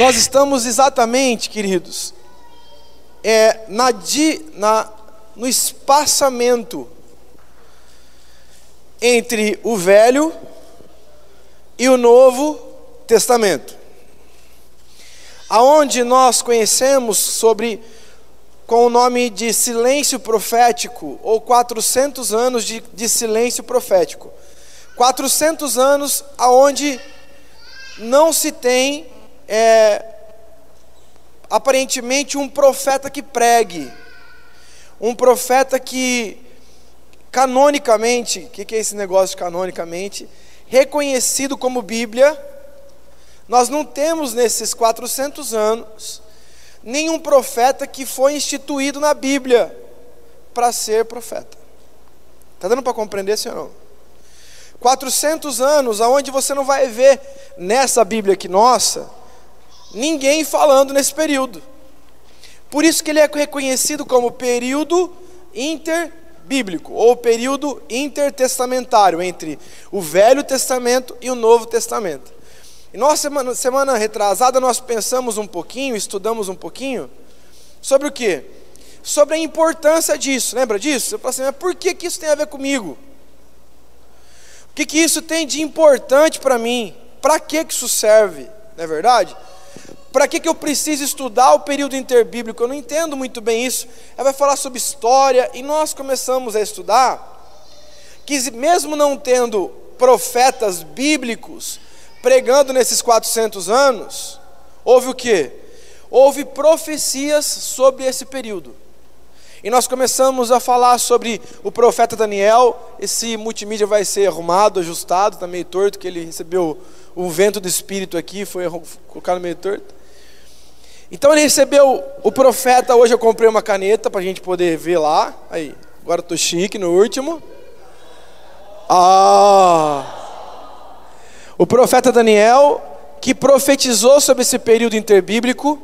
Nós estamos exatamente, queridos, no espaçamento entre o Velho e o Novo Testamento, aonde nós conhecemos com o nome de silêncio profético, ou 400 anos de silêncio profético. 400 anos aonde não se tem aparentemente um profeta que pregue, um profeta que canonicamente, o que é esse negócio de canonicamente? Reconhecido como Bíblia. Nós não temos nesses 400 anos nenhum profeta que foi instituído na Bíblia para ser profeta. Está dando para compreender, senhor? Não? 400 anos aonde você não vai ver nessa Bíblia aqui nossa ninguém falando nesse período. Por isso que ele é reconhecido como período interbíblico, ou período intertestamentário, entre o Velho Testamento e o Novo Testamento. E nós, semana retrasada, nós pensamos um pouquinho, estudamos um pouquinho, sobre o quê? Sobre a importância disso, lembra disso? Eu falei assim, mas por que isso tem a ver comigo? O que isso tem de importante para mim? Para que isso serve, não é verdade? Para que eu preciso estudar o período interbíblico? Eu não entendo muito bem isso. Ela vai falar sobre história, e nós começamos a estudar que mesmo não tendo profetas bíblicos pregando nesses 400 anos, houve o quê? Houve profecias sobre esse período. E nós começamos a falar sobre o profeta Daniel. Esse multimídia vai ser arrumado, ajustado, está meio torto, que ele recebeu o vento do Espírito aqui, foi colocado meio torto. Então ele recebeu o profeta. Hoje eu comprei uma caneta para a gente poder ver lá. Aí, agora eu estou chique no último. O profeta Daniel, que profetizou sobre esse período interbíblico.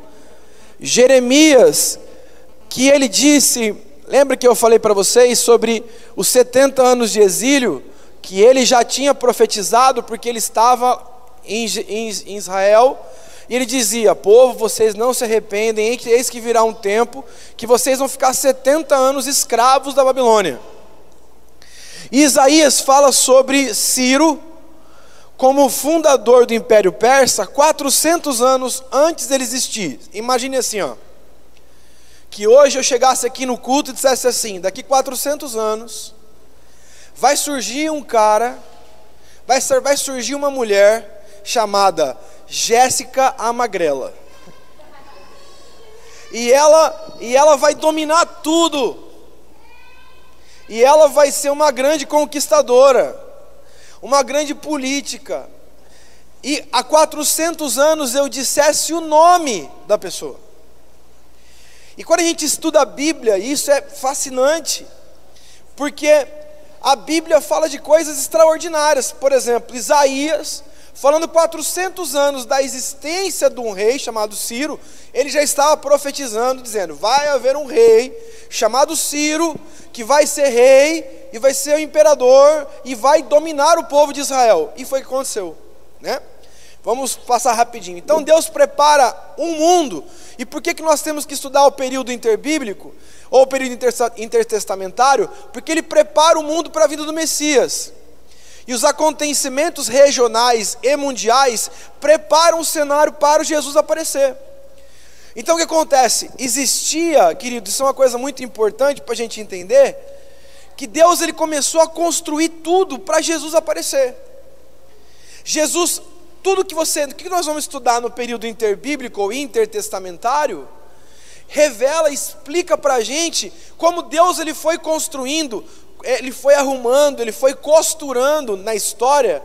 Jeremias, que ele disse, lembra que eu falei para vocês sobre os 70 anos de exílio, que ele já tinha profetizado, porque ele estava em Israel, e ele dizia: povo, vocês não se arrependem, eis que virá um tempo que vocês vão ficar 70 anos escravos da Babilônia. E Isaías fala sobre Ciro como fundador do Império Persa 400 anos antes dele existir. Imagine assim, que hoje eu chegasse aqui no culto e dissesse assim: daqui 400 anos vai surgir um cara, vai surgir uma mulher chamada Jéssica a Magrela, e ela vai dominar tudo, e ela vai ser uma grande conquistadora, uma grande política. E há 400 anos eu dissesse o nome da pessoa. E quando a gente estuda a Bíblia, isso é fascinante, porque a Bíblia fala de coisas extraordinárias. Por exemplo, Isaías, falando 400 anos da existência de um rei chamado Ciro, ele já estava profetizando, dizendo: vai haver um rei chamado Ciro, que vai ser rei, e vai ser o imperador, e vai dominar o povo de Israel. E foi o que aconteceu, né? Vamos passar rapidinho. Então Deus prepara um mundo. E por que nós temos que estudar o período interbíblico, ou o período intertestamentário? Porque ele prepara o mundo para a vinda do Messias. E os acontecimentos regionais e mundiais preparam o cenário para o Jesus aparecer. Então o que acontece? Existia, querido, isso é uma coisa muito importante para a gente entender, que Deus ele começou a construir tudo para Jesus aparecer. Jesus, tudo que nós vamos estudar no período interbíblico ou intertestamentário, revela, explica para a gente como Deus ele foi construindo, ele foi arrumando, ele foi costurando na história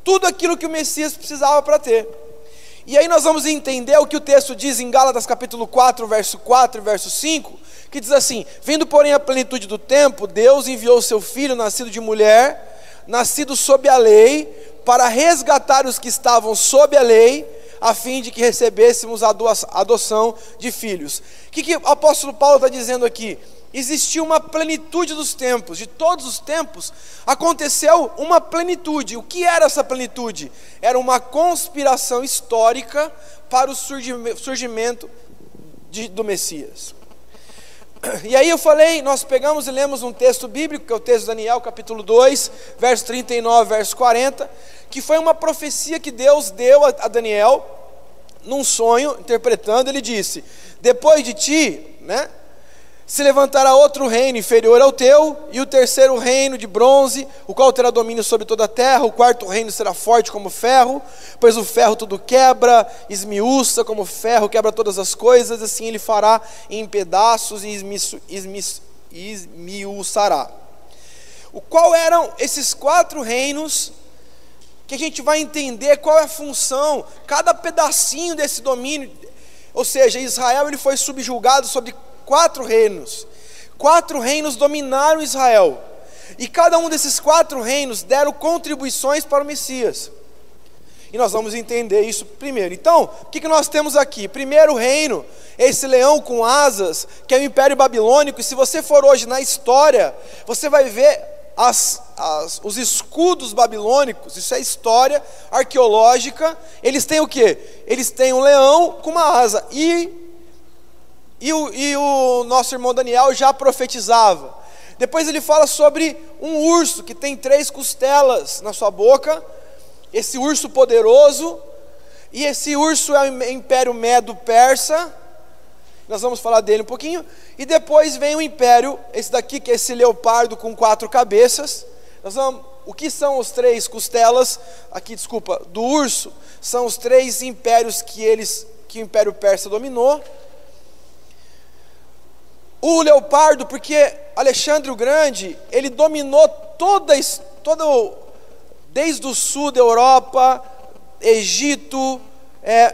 tudo aquilo que o Messias precisava para ter. E aí nós vamos entender o que o texto diz em Gálatas capítulo 4, verso 4 e verso 5, que diz assim: vindo porém a plenitude do tempo, Deus enviou o seu Filho, nascido de mulher, nascido sob a lei, para resgatar os que estavam sob a lei, a fim de que recebêssemos a adoção de filhos. O que o apóstolo Paulo está dizendo aqui? existiu uma plenitude dos tempos, de todos os tempos, aconteceu uma plenitude. O que era essa plenitude? Era uma conspiração histórica para o surgimento do Messias. E aí nós pegamos e lemos um texto bíblico, que é o texto de Daniel, capítulo 2, verso 39, verso 40, que foi uma profecia que Deus deu a Daniel, num sonho, interpretando. Ele disse: depois de ti, se levantará outro reino inferior ao teu, e o terceiro reino de bronze, o qual terá domínio sobre toda a terra. O quarto reino será forte como ferro, pois o ferro tudo quebra, esmiuça como ferro, quebra todas as coisas, assim ele fará em pedaços e esmiuçará. Qual eram esses 4 reinos, que a gente vai entender qual é a função, cada pedacinho desse domínio. Ou seja, Israel ele foi subjugado sobre 4 reinos. 4 reinos dominaram Israel, e cada um desses 4 reinos deram contribuições para o Messias, e nós vamos entender isso primeiro. Então, o que nós temos aqui? Primeiro reino, esse leão com asas, que é o Império Babilônico. E se você for hoje na história, você vai ver os escudos babilônicos. Isso é história arqueológica. Eles têm o quê? Eles têm um leão com uma asa, e o nosso irmão Daniel já profetizava. Depois ele fala sobre um urso que tem 3 costelas na sua boca, esse urso poderoso, e esse urso é o Império Medo-Persa. Nós vamos falar dele um pouquinho. E depois vem o império, esse daqui, que é esse leopardo com 4 cabeças. O que são os 3 costelas, do urso? São os 3 impérios que o Império Persa dominou. O leopardo, porque Alexandre o Grande, ele dominou desde o sul da Europa, Egito,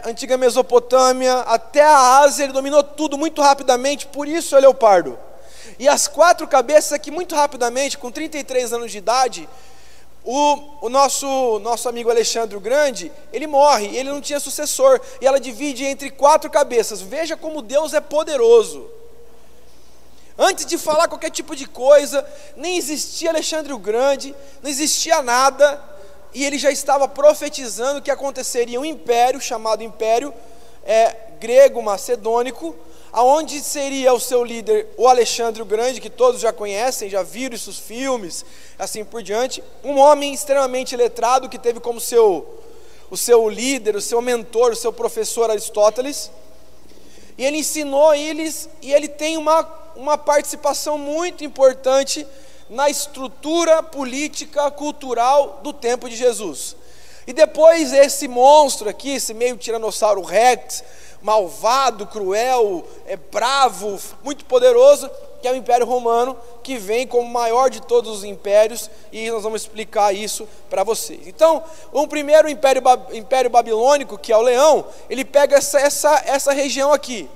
antiga Mesopotâmia, até a Ásia. Ele dominou tudo muito rapidamente, por isso é leopardo. E as 4 cabeças aqui, muito rapidamente, com 33 anos de idade, o nosso amigo Alexandre o Grande, ele morre, ele não tinha sucessor, e ela divide entre 4 cabeças. Veja como Deus é poderoso. Antes de falar qualquer tipo de coisa, nem existia Alexandre o Grande, não existia nada, e ele já estava profetizando que aconteceria um império, chamado Império Grego-Macedônico, aonde seria o seu líder o Alexandre o Grande, que todos já conhecem, já viram esses filmes, assim por diante. Um homem extremamente letrado, que teve como o seu líder, o seu mentor, o seu professor Aristóteles, e ele ensinou eles, e ele tem uma participação muito importante na estrutura política, cultural do tempo de Jesus. E depois esse monstro aqui, esse meio tiranossauro rex, malvado, cruel, bravo, muito poderoso, que é o Império Romano, que vem como o maior de todos os impérios, e nós vamos explicar isso para vocês. Então, o primeiro império babilônico, que é o leão, ele pega essa região aqui.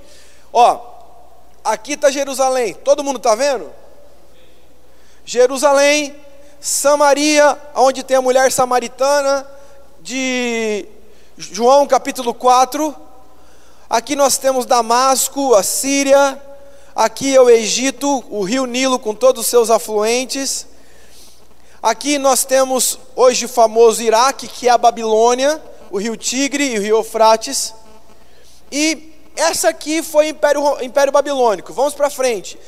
Aqui está Jerusalém, todo mundo está vendo? Jerusalém, Samaria, onde tem a mulher samaritana, de João capítulo 4. Aqui nós temos Damasco, a Síria. Aqui é o Egito, o rio Nilo com todos os seus afluentes. Aqui nós temos hoje o famoso Iraque, que é a Babilônia, o rio Tigre e o rio Eufrates. E essa aqui foi o Império Babilônico. Vamos para frente.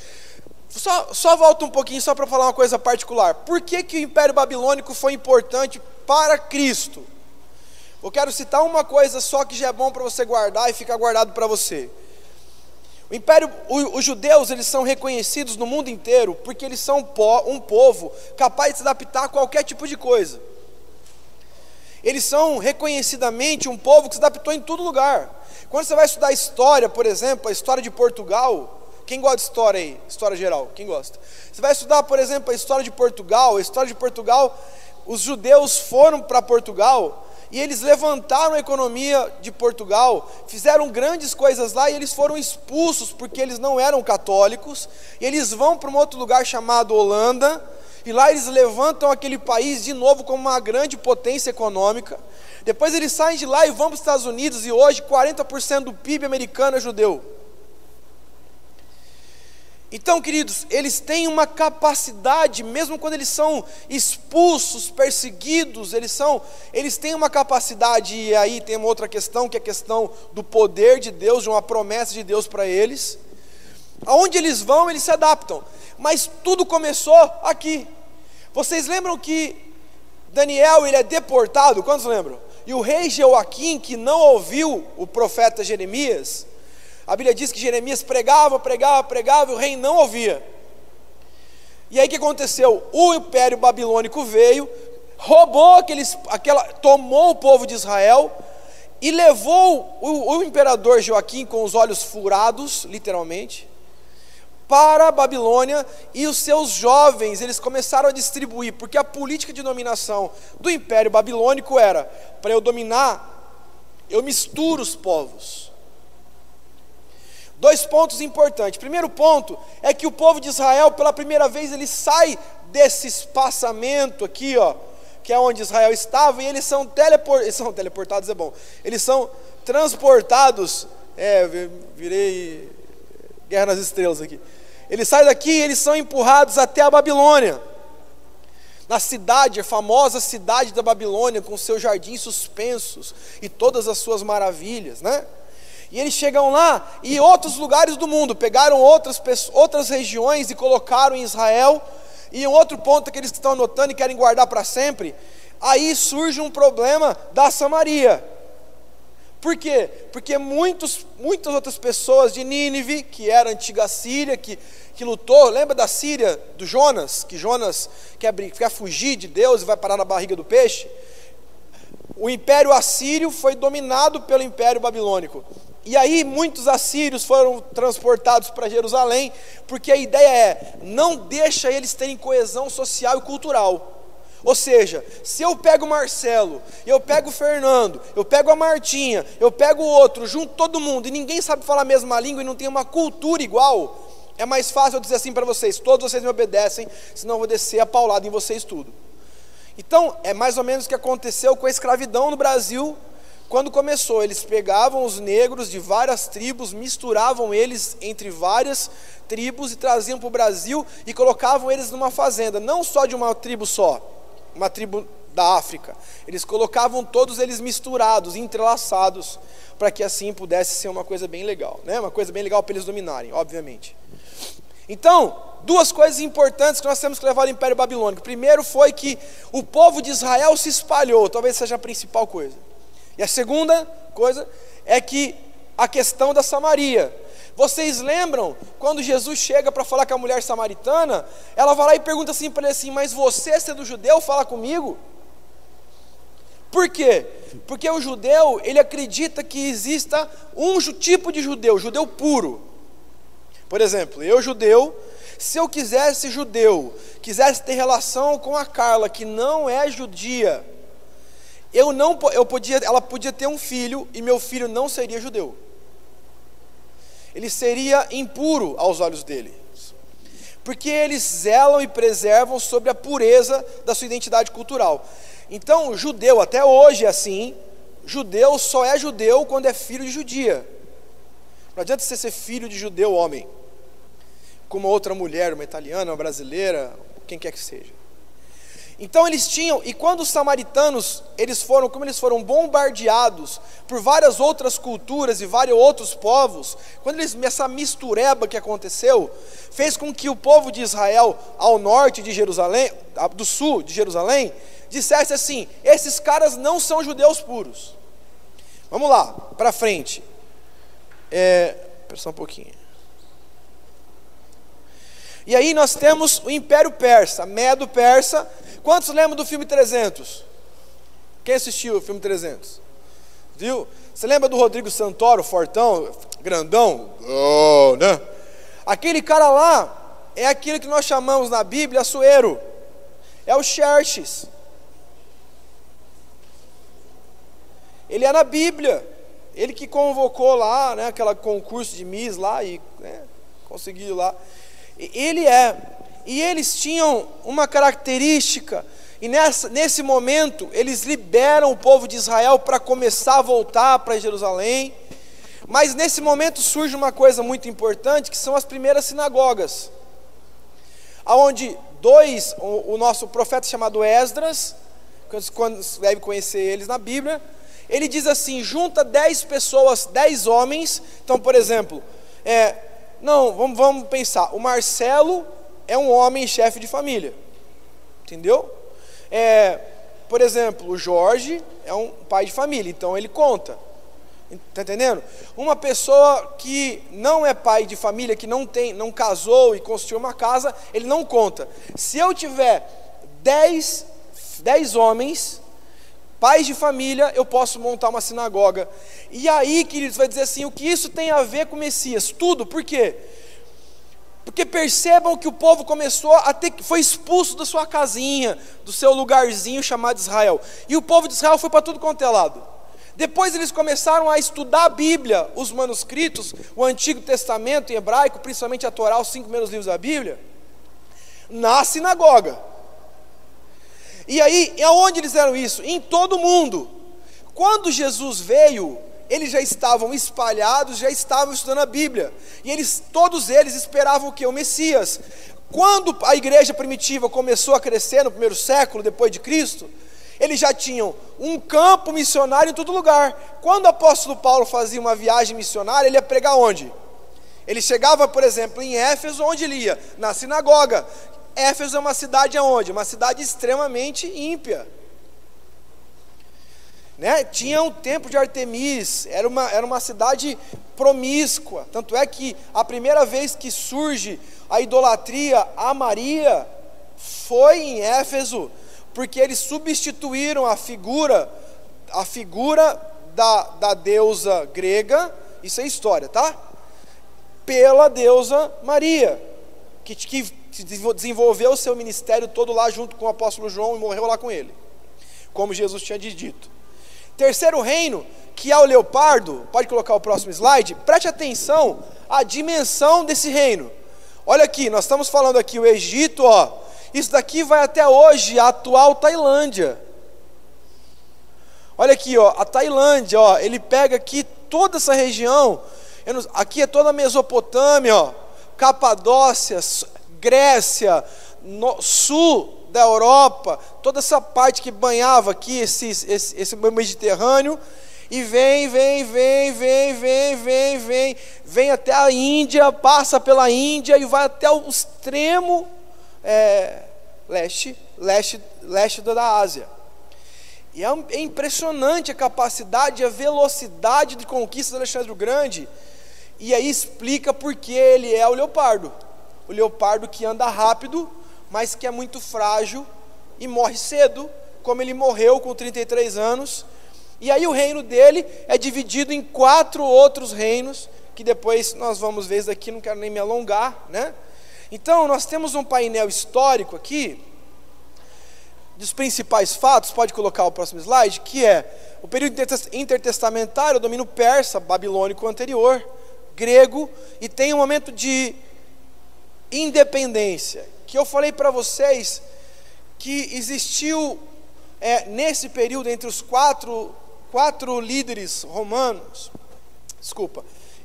Só volta um pouquinho, só para falar uma coisa particular. Por que o Império Babilônico foi importante para Cristo? Eu quero citar uma coisa só que já é bom para você guardar e ficar guardado para você. Os judeus, eles são reconhecidos no mundo inteiro porque eles são um povo capaz de se adaptar a qualquer tipo de coisa. Eles são reconhecidamente um povo que se adaptou em todo lugar. Quando você vai estudar história, por exemplo, a história de Portugal, quem gosta de história aí? História geral, quem gosta? Você vai estudar, por exemplo, a história de Portugal. Os judeus foram para Portugal e eles levantaram a economia de Portugal, fizeram grandes coisas lá, e eles foram expulsos porque eles não eram católicos, e eles vão para um outro lugar chamado Holanda, e lá eles levantam aquele país de novo como uma grande potência econômica. Depois eles saem de lá e vão para os Estados Unidos, e hoje 40% do PIB americano é judeu. Então, queridos, eles têm uma capacidade, mesmo quando eles são expulsos, perseguidos, eles têm uma capacidade, e aí tem uma outra questão, que é a questão do poder de Deus, de uma promessa de Deus para eles. Aonde eles vão, eles se adaptam, mas tudo começou aqui. Vocês lembram que Daniel, ele é deportado, quantos lembram? E o rei Jeoaquim, que não ouviu o profeta Jeremias, a Bíblia diz que Jeremias pregava, e o rei não ouvia. E aí o que aconteceu? O Império Babilônico veio, roubou tomou o povo de Israel e levou o imperador Joaquim com os olhos furados, literalmente, para a Babilônia, e os seus jovens, eles começaram a distribuir, porque a política de dominação do Império Babilônico era, para eu dominar, eu misturo os povos. 2 pontos importantes. Primeiro ponto é que o povo de Israel, pela primeira vez, ele sai desse espaçamento aqui, ó, que é onde Israel estava, e eles são teleportados, é bom, eles são transportados, virei Guerra nas Estrelas aqui, eles saem daqui e eles são empurrados até a Babilônia, na cidade, a famosa cidade da Babilônia, com seus jardins suspensos, e todas as suas maravilhas, né? E eles chegam lá, e outros lugares do mundo, pegaram outras regiões e colocaram em Israel. E um outro ponto que eles estão anotando e querem guardar para sempre, aí surge um problema da Samaria. Por quê? Porque muitas outras pessoas de Nínive, que era a antiga Síria, que lutou, lembra da Síria, do Jonas, que Jonas quer fugir de Deus e vai parar na barriga do peixe? O Império Assírio foi dominado pelo Império Babilônico. E aí muitos assírios foram transportados para Jerusalém, porque a ideia é, não deixa eles terem coesão social e cultural. Ou seja, se eu pego o Marcelo, eu pego o Fernando, eu pego a Martinha, eu pego o outro, junto todo mundo, e ninguém sabe falar a mesma língua e não tem uma cultura igual, é mais fácil eu dizer assim para vocês, todos vocês me obedecem, senão eu vou descer a paulada em vocês tudo. Então, é mais ou menos o que aconteceu com a escravidão no Brasil. Quando começou, eles pegavam os negros de várias tribos, misturavam eles entre várias tribos e traziam para o Brasil e colocavam eles numa fazenda, não só de uma tribo só, uma tribo da África. Eles colocavam todos eles misturados, entrelaçados, para que assim pudesse ser uma coisa bem legal, né? Uma coisa bem legal para eles dominarem, obviamente. Então, 2 coisas importantes que nós temos que levar ao Império Babilônico. Primeiro foi que o povo de Israel se espalhou, talvez seja a principal coisa. E a segunda coisa é que a questão da Samaria. Vocês lembram quando Jesus chega para falar com a mulher samaritana? Ela vai lá e pergunta assim para ele assim, mas você, sendo judeu, fala comigo? Por quê? Porque o judeu, ele acredita que exista um tipo de judeu, judeu puro. Por exemplo, eu judeu, se eu quisesse quisesse ter relação com a Carla, que não é judia, ela podia ter um filho, e meu filho não seria judeu. Ele seria impuro aos olhos dele, porque eles zelam e preservam sobre a pureza da sua identidade cultural. Então, o judeu, até hoje é assim, judeu só é judeu quando é filho de judia. Não adianta você ser filho de judeu homem, com uma outra mulher, uma italiana, uma brasileira, quem quer que seja. Então eles tinham, e quando os samaritanos, como eles foram bombardeados por várias outras culturas e vários outros povos, essa mistureba que aconteceu, fez com que o povo de Israel, ao norte de Jerusalém, do sul de Jerusalém, dissesse assim, esses caras não são judeus puros. Vamos lá, para frente. Espera só um pouquinho. E aí nós temos o Império Persa, Medo-Persa. Quantos lembram do filme 300? Quem assistiu o filme 300? Viu? Você lembra do Rodrigo Santoro, fortão, grandão? Oh, né? Aquele cara lá é aquilo que nós chamamos na Bíblia Assuero. É o Xerxes. Ele é na Bíblia. Ele que convocou lá, né, aquele concurso de Miss lá e conseguiu lá. Ele é. E eles tinham uma característica, e nesse momento eles liberam o povo de Israel para começar a voltar para Jerusalém, Mas nesse momento surge uma coisa muito importante, que são as primeiras sinagogas, aonde o nosso profeta chamado Esdras, quando deve conhecer eles na Bíblia, ele diz assim: junta 10 pessoas, 10 homens. Então, por exemplo, vamos pensar, o Marcelo é um homem chefe de família, entendeu? Por exemplo, o Jorge é um pai de família, então ele conta, está entendendo? Uma pessoa que não é pai de família, que não casou e construiu uma casa, ele não conta. Se eu tiver 10 homens, pais de família, eu posso montar uma sinagoga. E aí, queridos, vai dizer assim: o que isso tem a ver com o Messias? Tudo. Por quê? Porque percebam que o povo começou foi expulso da sua casinha, do seu lugarzinho chamado Israel, e o povo de Israel foi para tudo quanto é lado. Depois eles começaram a estudar a Bíblia, os manuscritos, o Antigo Testamento em hebraico, principalmente a Torá, os 5 primeiros livros da Bíblia, na sinagoga. E aí, aonde eles fizeram isso? Em todo o mundo. Quando Jesus veio, eles já estavam espalhados, já estavam estudando a Bíblia, e todos eles esperavam o quê? O Messias. Quando a igreja primitiva começou a crescer no primeiro século depois de Cristo, eles já tinham um campo missionário em todo lugar. Quando o apóstolo Paulo fazia uma viagem missionária, ele ia pregar onde? Ele chegava, por exemplo, em Éfeso, onde ele ia? Na sinagoga. Éfeso é uma cidade aonde? Uma cidade extremamente ímpia, né? Tinha um templo de Artemis, era uma cidade promíscua. Tanto é que a primeira vez que surge a idolatria a Maria foi em Éfeso, porque eles substituíram a figura da deusa grega, isso é história, tá? Pela deusa Maria, que desenvolveu o seu ministério todo lá junto com o apóstolo João e morreu lá com ele, como Jesus tinha dito. Terceiro reino, que é o leopardo. Pode colocar o próximo slide. Preste atenção à dimensão desse reino. Olha aqui, nós estamos falando aqui o Egito, ó. Isso daqui vai até hoje, a atual Tailândia. Olha aqui, ó, a Tailândia, ó, ele pega aqui toda essa região. Aqui é toda a Mesopotâmia, ó, Capadócia, Grécia, sul da Europa, toda essa parte que banhava aqui esse Mediterrâneo, e vem até a Índia, passa pela Índia e vai até o extremo leste da Ásia. E é impressionante a capacidade e a velocidade de conquista de Alexandre o Grande, e aí explica por que ele é o leopardo que anda rápido, mas que é muito frágil e morre cedo, como ele morreu com 33 anos. E aí o reino dele é dividido em 4 outros reinos, que depois nós vamos ver isso daqui, não quero nem me alongar, né? Então nós temos um painel histórico aqui, dos principais fatos. Pode colocar o próximo slide, que é o período intertestamentário, o domínio persa, babilônico anterior, grego, e tem um momento de independência, que eu falei para vocês que existiu nesse período entre os quatro líderes romanos,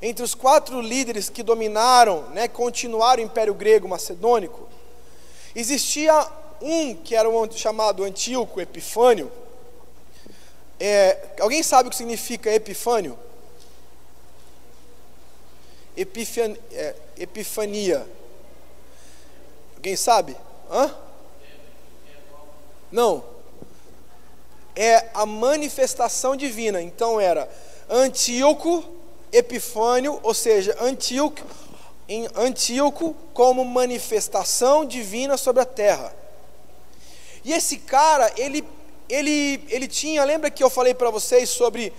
entre os 4 líderes que dominaram, né, continuaram o Império Grego Macedônico, existia um que era chamado Antíoco Epifânio. Alguém sabe o que significa Epifânio? Epifania. Alguém sabe? Não. É a manifestação divina. Então era Antíoco Epifânio, ou seja, Antíoco como manifestação divina sobre a terra. E esse cara, ele tinha, lembra que eu falei para vocês sobre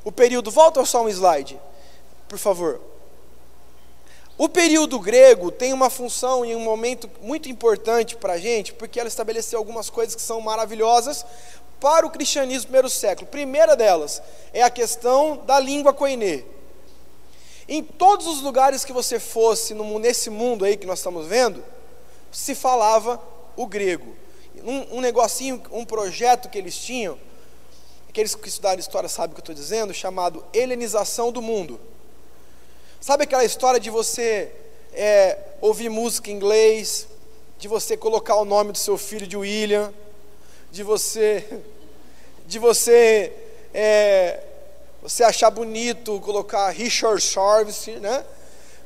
o período, volta só um slide, por favor. O período grego tem uma função e um momento muito importante para a gente, porque ela estabeleceu algumas coisas que são maravilhosas para o cristianismo do primeiro século. A primeira delas é a questão da língua koiné. Em todos os lugares que você fosse nesse mundo aí que nós estamos vendo, se falava o grego. Um negocinho, um projeto que eles tinham, aqueles que estudaram história sabem o que eu estou dizendo, chamado helenização do mundo. Sabe aquela história de você ouvir música em inglês, de você colocar o nome do seu filho de William, de você achar bonito colocar Richard Jarvis,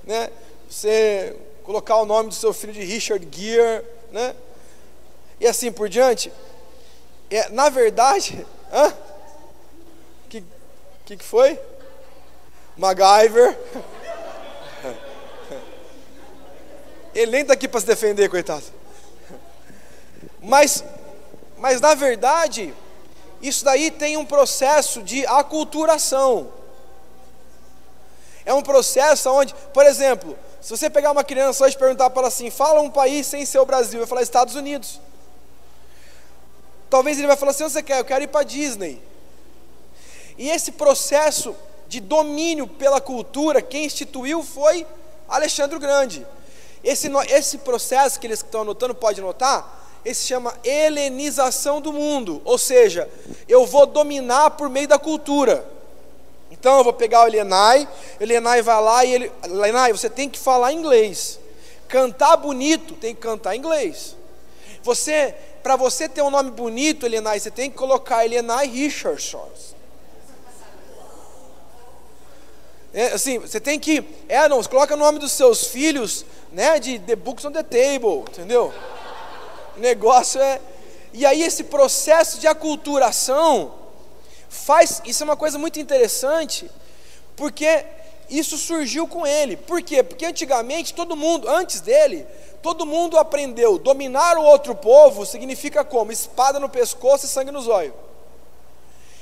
né? Você colocar o nome do seu filho de Richard Gere, né? E assim por diante. Na verdade, que foi? MacGyver. Ele nem está aqui para se defender, coitado. Mas na verdade, isso daí tem um processo de aculturação. É um processo onde, por exemplo, se você pegar uma criança hoje e perguntar para ela assim, fala um país sem ser o Brasil, vai falar Estados Unidos. Talvez ele vai falar assim, onde você quer? Eu quero ir para Disney. E esse processo de domínio pela cultura, quem instituiu foi Alexandre o Grande. Esse processo que eles estão anotando, pode notar, esse se chama helenização do mundo, ou seja, eu vou dominar por meio da cultura. Então eu vou pegar o Elenai vai lá e Elenai, você tem que falar inglês. Cantar bonito, tem que cantar inglês. Para você ter um nome bonito, Elenai, você tem que colocar Elenai Richardson. Assim, você tem que, você coloca o nome dos seus filhos, né, de The Books on the Table, entendeu? O negócio e aí esse processo de aculturação isso é uma coisa muito interessante, porque isso surgiu com ele. Por quê? Porque antigamente antes dele, todo mundo aprendeu, dominar o outro povo significa como? Espada no pescoço e sangue nos olhos.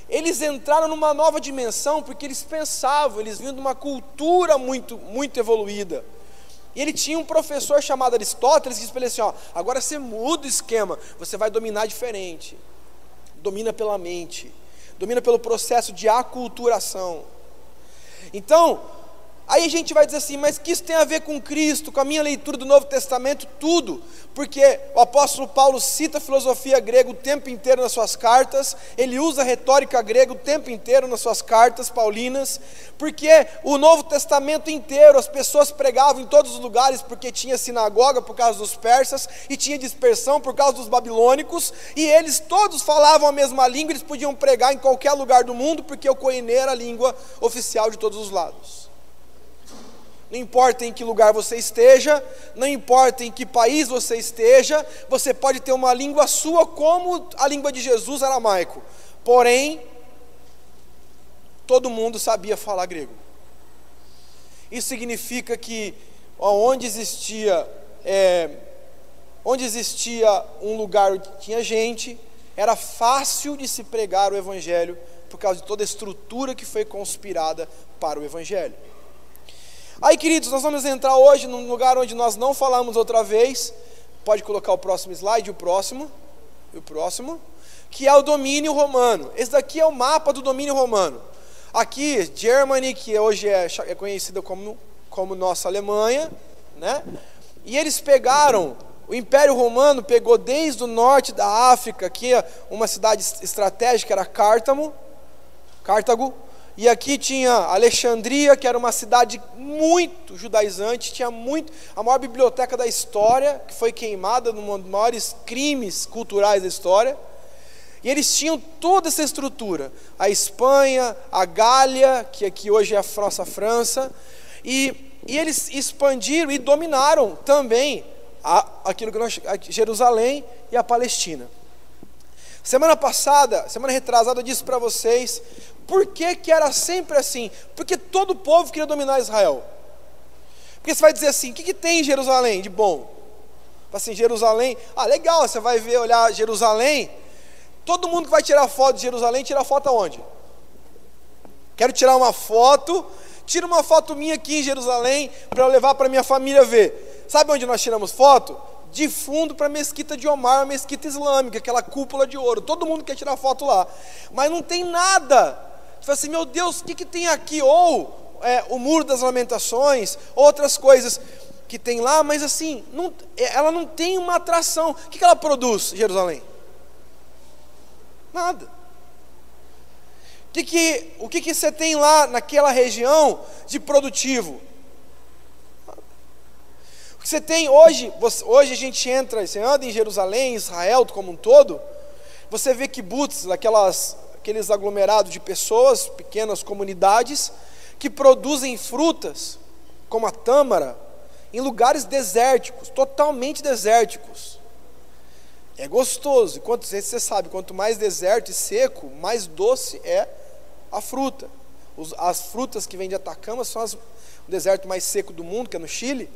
Eles entraram numa nova dimensão, porque eles pensavam, eles vinham de uma cultura muito, muito evoluída. E ele tinha um professor chamado Aristóteles, que disse para ele assim, agora você muda o esquema, você vai dominar diferente. Domina pela mente, domina pelo processo de aculturação. Então, aí a gente vai dizer assim, mas que isso tem a ver com Cristo, com a minha leitura do Novo Testamento? Tudo, porque o apóstolo Paulo cita a filosofia grega o tempo inteiro nas suas cartas, ele usa a retórica grega o tempo inteiro nas suas cartas paulinas, porque o Novo Testamento inteiro, as pessoas pregavam em todos os lugares, porque tinha sinagoga por causa dos persas, e tinha dispersão por causa dos babilônicos, e eles todos falavam a mesma língua, eles podiam pregar em qualquer lugar do mundo, porque o koiné era a língua oficial de todos os lados. Não importa em que lugar você esteja, não importa em que país você esteja, você pode ter uma língua sua como a língua de Jesus, aramaico. Porém, todo mundo sabia falar grego. Isso significa que onde existia um lugar onde tinha gente, era fácil de se pregar o evangelho, por causa de toda a estrutura que foi conspirada para o evangelho. Aí, queridos, nós vamos entrar hoje num lugar onde nós não falamos outra vez. Pode colocar o próximo slide, o próximo, que é o domínio romano. Esse daqui é o mapa do domínio romano. Aqui, Germany, que hoje é conhecida como nossa Alemanha, né? E eles pegaram, o Império Romano pegou desde o norte da África, que é uma cidade estratégica, era Cartago. E aqui tinha Alexandria, que era uma cidade muito judaizante, tinha a maior biblioteca da história, que foi queimada num dos maiores crimes culturais da história. E eles tinham toda essa estrutura, a Espanha, a Gália, que aqui hoje é a nossa França, e eles expandiram e dominaram também Jerusalém e a Palestina. Semana retrasada, eu disse para vocês, por que era sempre assim? Porque todo o povo queria dominar Israel. Porque você vai dizer assim, o que tem em Jerusalém de bom? Assim, Jerusalém, legal, você vai olhar Jerusalém, todo mundo que vai tirar foto de Jerusalém, tira foto aonde? Quero tirar uma foto, tira uma foto minha aqui em Jerusalém, para eu levar para minha família ver. Sabe onde nós tiramos foto? De fundo para a mesquita de Omar, a mesquita islâmica, aquela cúpula de ouro, todo mundo quer tirar foto lá, mas não tem nada. Você fala assim, meu Deus, o que tem aqui? Ou o Muro das Lamentações, outras coisas que tem lá, mas assim, ela não tem uma atração. O que ela produz, Jerusalém? Nada. O que você tem lá naquela região de produtivo? Porque você tem hoje a gente entra, você anda em Jerusalém, Israel como um todo, você vê kibbutz, aqueles aglomerados de pessoas, pequenas comunidades, que produzem frutas, como a tâmara, em lugares desérticos, totalmente desérticos. É gostoso, você sabe, quanto mais deserto e seco, mais doce é a fruta. As frutas que vêm de Atacama são o deserto mais seco do mundo, que é no Chile,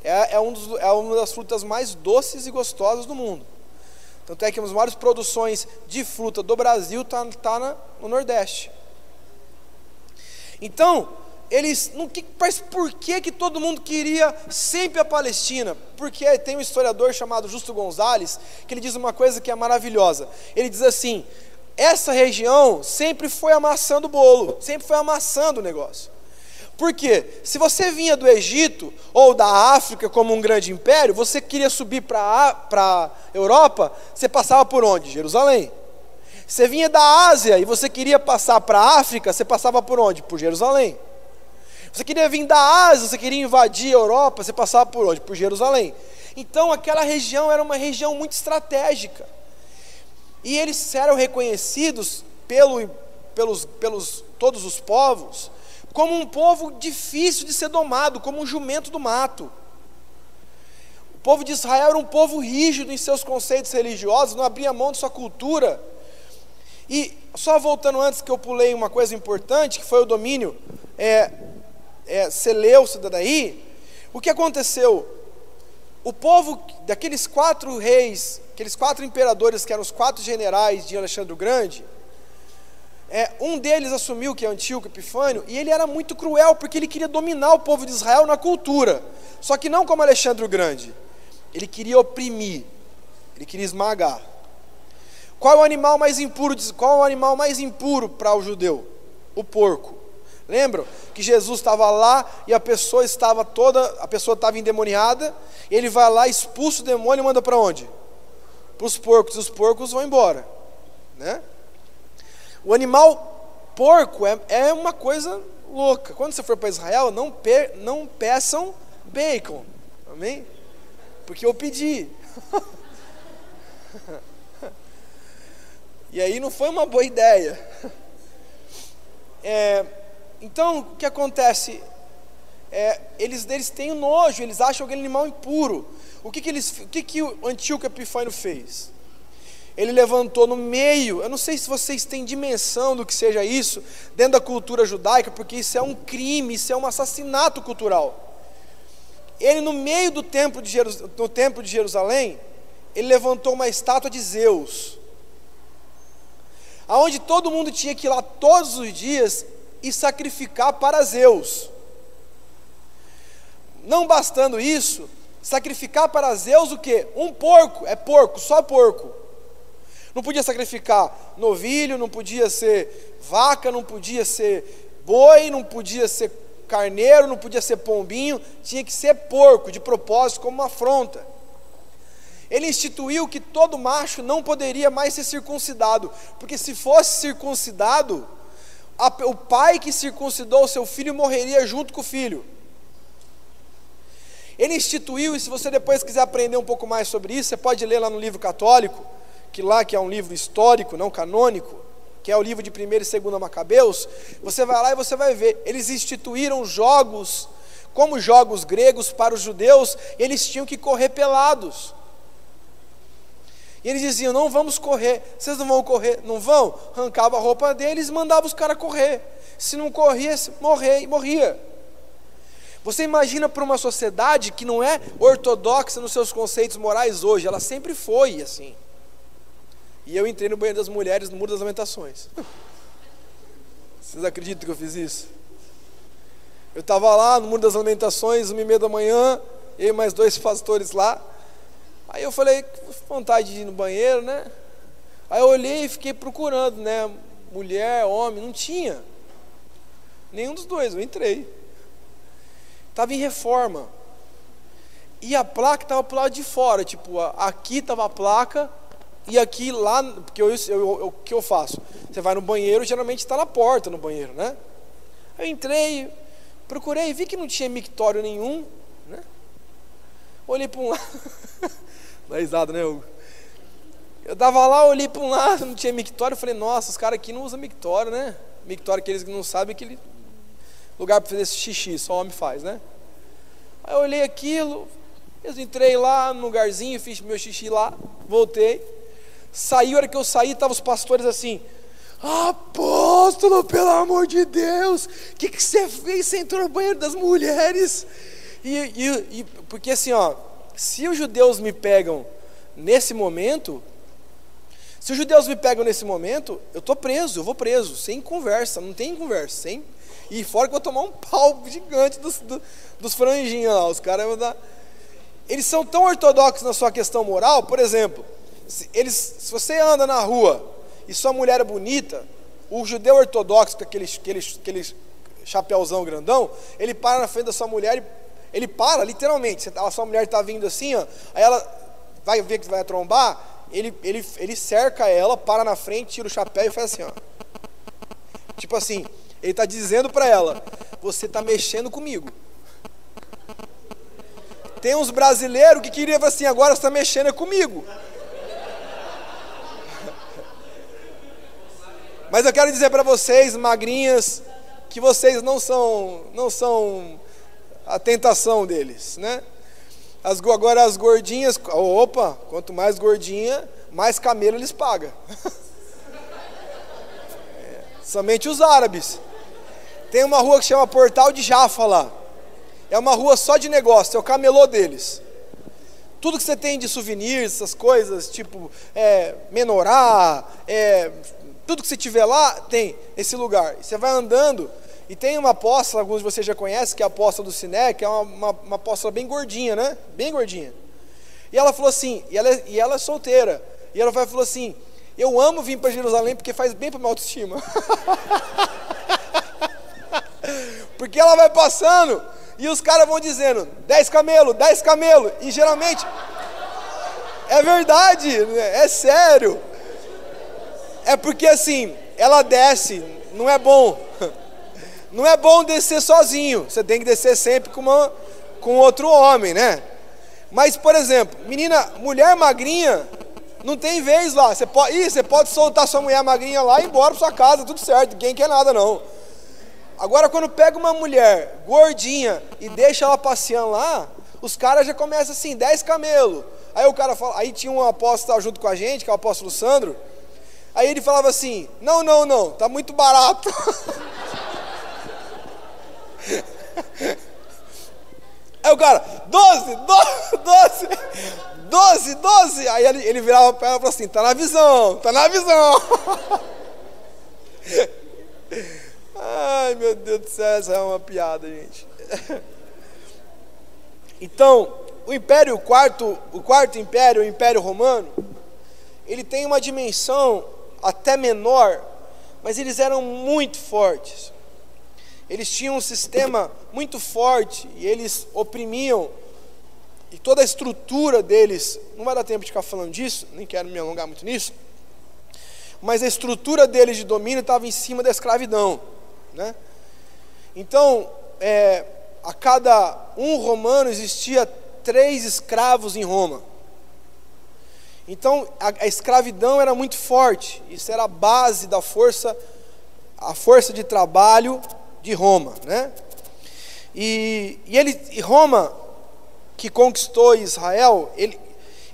é uma das frutas mais doces e gostosas do mundo. Tanto é que uma das maiores produções de fruta do Brasil está no Nordeste. Então, mas por que todo mundo queria sempre a Palestina? Porque tem um historiador chamado Justo Gonzalez, que ele diz uma coisa que é maravilhosa. Ele diz assim: essa região sempre foi amassando o bolo, sempre foi amassando o negócio. Por quê? Se você vinha do Egito ou da África como um grande império, você queria subir para a Europa, você passava por onde? Jerusalém. Você vinha da Ásia e você queria passar para a África, você passava por onde? Por Jerusalém. Você queria vir da Ásia, você queria invadir a Europa, você passava por onde? Por Jerusalém. Então aquela região era uma região muito estratégica. E eles eram reconhecidos pelos todos os povos como um povo difícil de ser domado, como um jumento do mato. O povo de Israel era um povo rígido em seus conceitos religiosos, não abria mão de sua cultura. E só voltando antes que eu pulei uma coisa importante, que foi o domínio Seleucida daí, o que aconteceu? O povo daqueles 4 reis, aqueles 4 imperadores que eram os 4 generais de Alexandre o Grande, um deles assumiu, que é Antíoco Epifânio, e ele era muito cruel, porque ele queria dominar o povo de Israel na cultura, só que não como Alexandre o Grande, ele queria oprimir, ele queria esmagar. Qual é o animal mais impuro para o judeu? O porco. Lembram que Jesus estava lá e a pessoa estava endemoniada, ele vai lá, expulsa o demônio e manda para onde? Para os porcos, e os porcos vão embora, né? O animal porco é uma coisa louca. Quando você for para Israel, não peçam bacon, amém? Porque eu pedi. E aí não foi uma boa ideia. Então, o que acontece? Eles têm nojo, eles acham aquele animal impuro. O que o Antíoco Epifânio fez? Ele levantou no meio, eu não sei se vocês têm dimensão do que seja isso, dentro da cultura judaica, porque isso é um crime, isso é um assassinato cultural. Ele, no meio do templo de Jerusalém, ele levantou uma estátua de Zeus, aonde todo mundo tinha que ir lá todos os dias e sacrificar para Zeus. Não bastando isso, sacrificar para Zeus o quê? Um porco, porco, só porco. Não podia sacrificar novilho, não podia ser vaca, não podia ser boi, não podia ser carneiro, não podia ser pombinho, tinha que ser porco, de propósito, como uma afronta. Ele instituiu que todo macho não poderia mais ser circuncidado, porque se fosse circuncidado, o pai que circuncidou o seu filho morreria junto com o filho. Ele instituiu, e se você depois quiser aprender um pouco mais sobre isso, você pode ler lá no livro católico, que é um livro histórico, não canônico, que é o livro de 1º e 2º Macabeus. Você vai lá e você vai ver, eles instituíram jogos, como jogos gregos para os judeus, eles tinham que correr pelados. E eles diziam: não vamos correr. Vocês não vão correr? Não vão? Arrancava a roupa deles e mandava os caras correr. Se não corria, morria. Você imagina para uma sociedade que não é ortodoxa nos seus conceitos morais hoje, ela sempre foi assim. E eu entrei no banheiro das mulheres no Muro das Lamentações. Vocês acreditam que eu fiz isso? Eu estava lá no Muro das Lamentações, 1h30 da manhã, eu e mais 2 pastores lá. Aí eu falei, vontade de ir no banheiro, né? Aí eu olhei e fiquei procurando, né? Mulher, homem, não tinha. Nenhum dos dois, eu entrei. Estava em reforma. E a placa estava para o lado de fora, tipo, aqui estava a placa, e aqui lá, porque o que eu faço? Você vai no banheiro, geralmente está na porta no banheiro, né? Eu entrei, procurei, vi que não tinha mictório nenhum, né? Olhei para um lado, dá risada, né, Hugo? Eu tava lá, olhei para um lado, não tinha mictório, eu falei, nossa, os caras aqui não usam mictório, né? Mictório, aqueles que não sabem, aquele lugar para fazer xixi, só homem faz, né? Aí eu olhei aquilo, eu entrei lá no lugarzinho, fiz meu xixi lá, voltei, saí, a hora que eu saí, estavam os pastores assim, apóstolo, pelo amor de Deus, o que você fez? Você entrou no banheiro das mulheres? Porque assim, ó, se os judeus me pegam nesse momento, eu estou preso, eu vou preso, sem conversa, não tem conversa, e fora que eu vou tomar um pau gigante dos franjinhos lá, os caras vão dar. Eles são tão ortodoxos na sua questão moral, por exemplo, se você anda na rua e sua mulher é bonita, o judeu ortodoxo com aquele chapeuzão grandão, ele para na frente da sua mulher, ele para literalmente, a sua mulher está vindo assim, ó, aí ela vai ver que vai trombar, ele cerca ela, para na frente, tira o chapéu e faz assim, ó. Tipo assim, ele está dizendo para ela, você está mexendo comigo. Tem uns brasileiros que queriam falar assim, agora você está mexendo comigo. Mas eu quero dizer para vocês, magrinhas, que vocês não são a tentação deles, né? Agora as gordinhas, opa, quanto mais gordinha, mais camelo eles pagam. Somente os árabes. Tem uma rua que chama Portal de Jaffa lá. É uma rua só de negócio, é o camelô deles. Tudo que você tem de souvenirs, essas coisas, tipo menorá, tudo que você tiver lá, tem esse lugar. E você vai andando, e tem uma apóstola, alguns de vocês já conhecem, que é a apóstola do Siné, que é uma apóstola bem gordinha, né? Bem gordinha. E ela falou assim, e ela é solteira, e ela falou assim, eu amo vir para Jerusalém porque faz bem para minha autoestima. Porque ela vai passando, e os caras vão dizendo, 10 camelo, e geralmente, é verdade, é sério. É porque assim, ela desce, não é bom. Não é bom descer sozinho, você tem que descer sempre com outro homem, né? Mas, por exemplo, mulher magrinha, não tem vez lá, você pode soltar sua mulher magrinha lá e ir embora para sua casa, tudo certo, ninguém quer nada não. Agora, quando pega uma mulher gordinha e deixa ela passeando lá, os caras já começam assim, 10 camelo. Aí o cara fala, aí tinha um apóstolo junto com a gente, que é o apóstolo Sandro, aí ele falava assim, não, tá muito barato. Aí o cara, 12. Aí ele virava para ela e falava assim, tá na visão. Ai, meu Deus do céu, essa é uma piada, gente. Então, o quarto império, o Império Romano, ele tem uma dimensão até menor, mas eles eram muito fortes. Eles tinham um sistema muito forte e eles oprimiam, e toda a estrutura deles, não vai dar tempo de ficar falando disso, nem quero me alongar muito nisso, mas a estrutura deles de domínio estava em cima da escravidão, né? Então, a cada um romano existia 3 escravos em Roma. Então, a escravidão era muito forte, isso era a base da força de trabalho de Roma, né? E Roma, que conquistou Israel,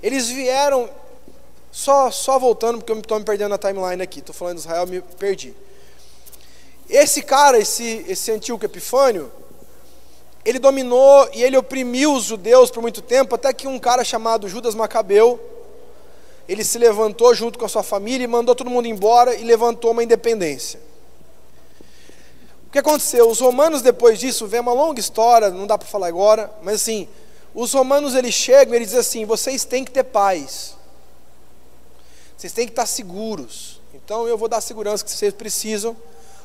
eles vieram, só voltando, porque eu estou me perdendo na timeline aqui, estou falando de Israel, me perdi. Esse cara, esse Antíoco Epifânio, ele dominou e ele oprimiu os judeus por muito tempo, até que um cara chamado Judas Macabeu, ele se levantou junto com a sua família e mandou todo mundo embora e levantou uma independência. O que aconteceu? Os romanos, depois disso, vem uma longa história, não dá para falar agora, mas assim, os romanos eles chegam e eles dizem assim, vocês têm que ter paz, vocês têm que estar seguros, então eu vou dar a segurança que vocês precisam,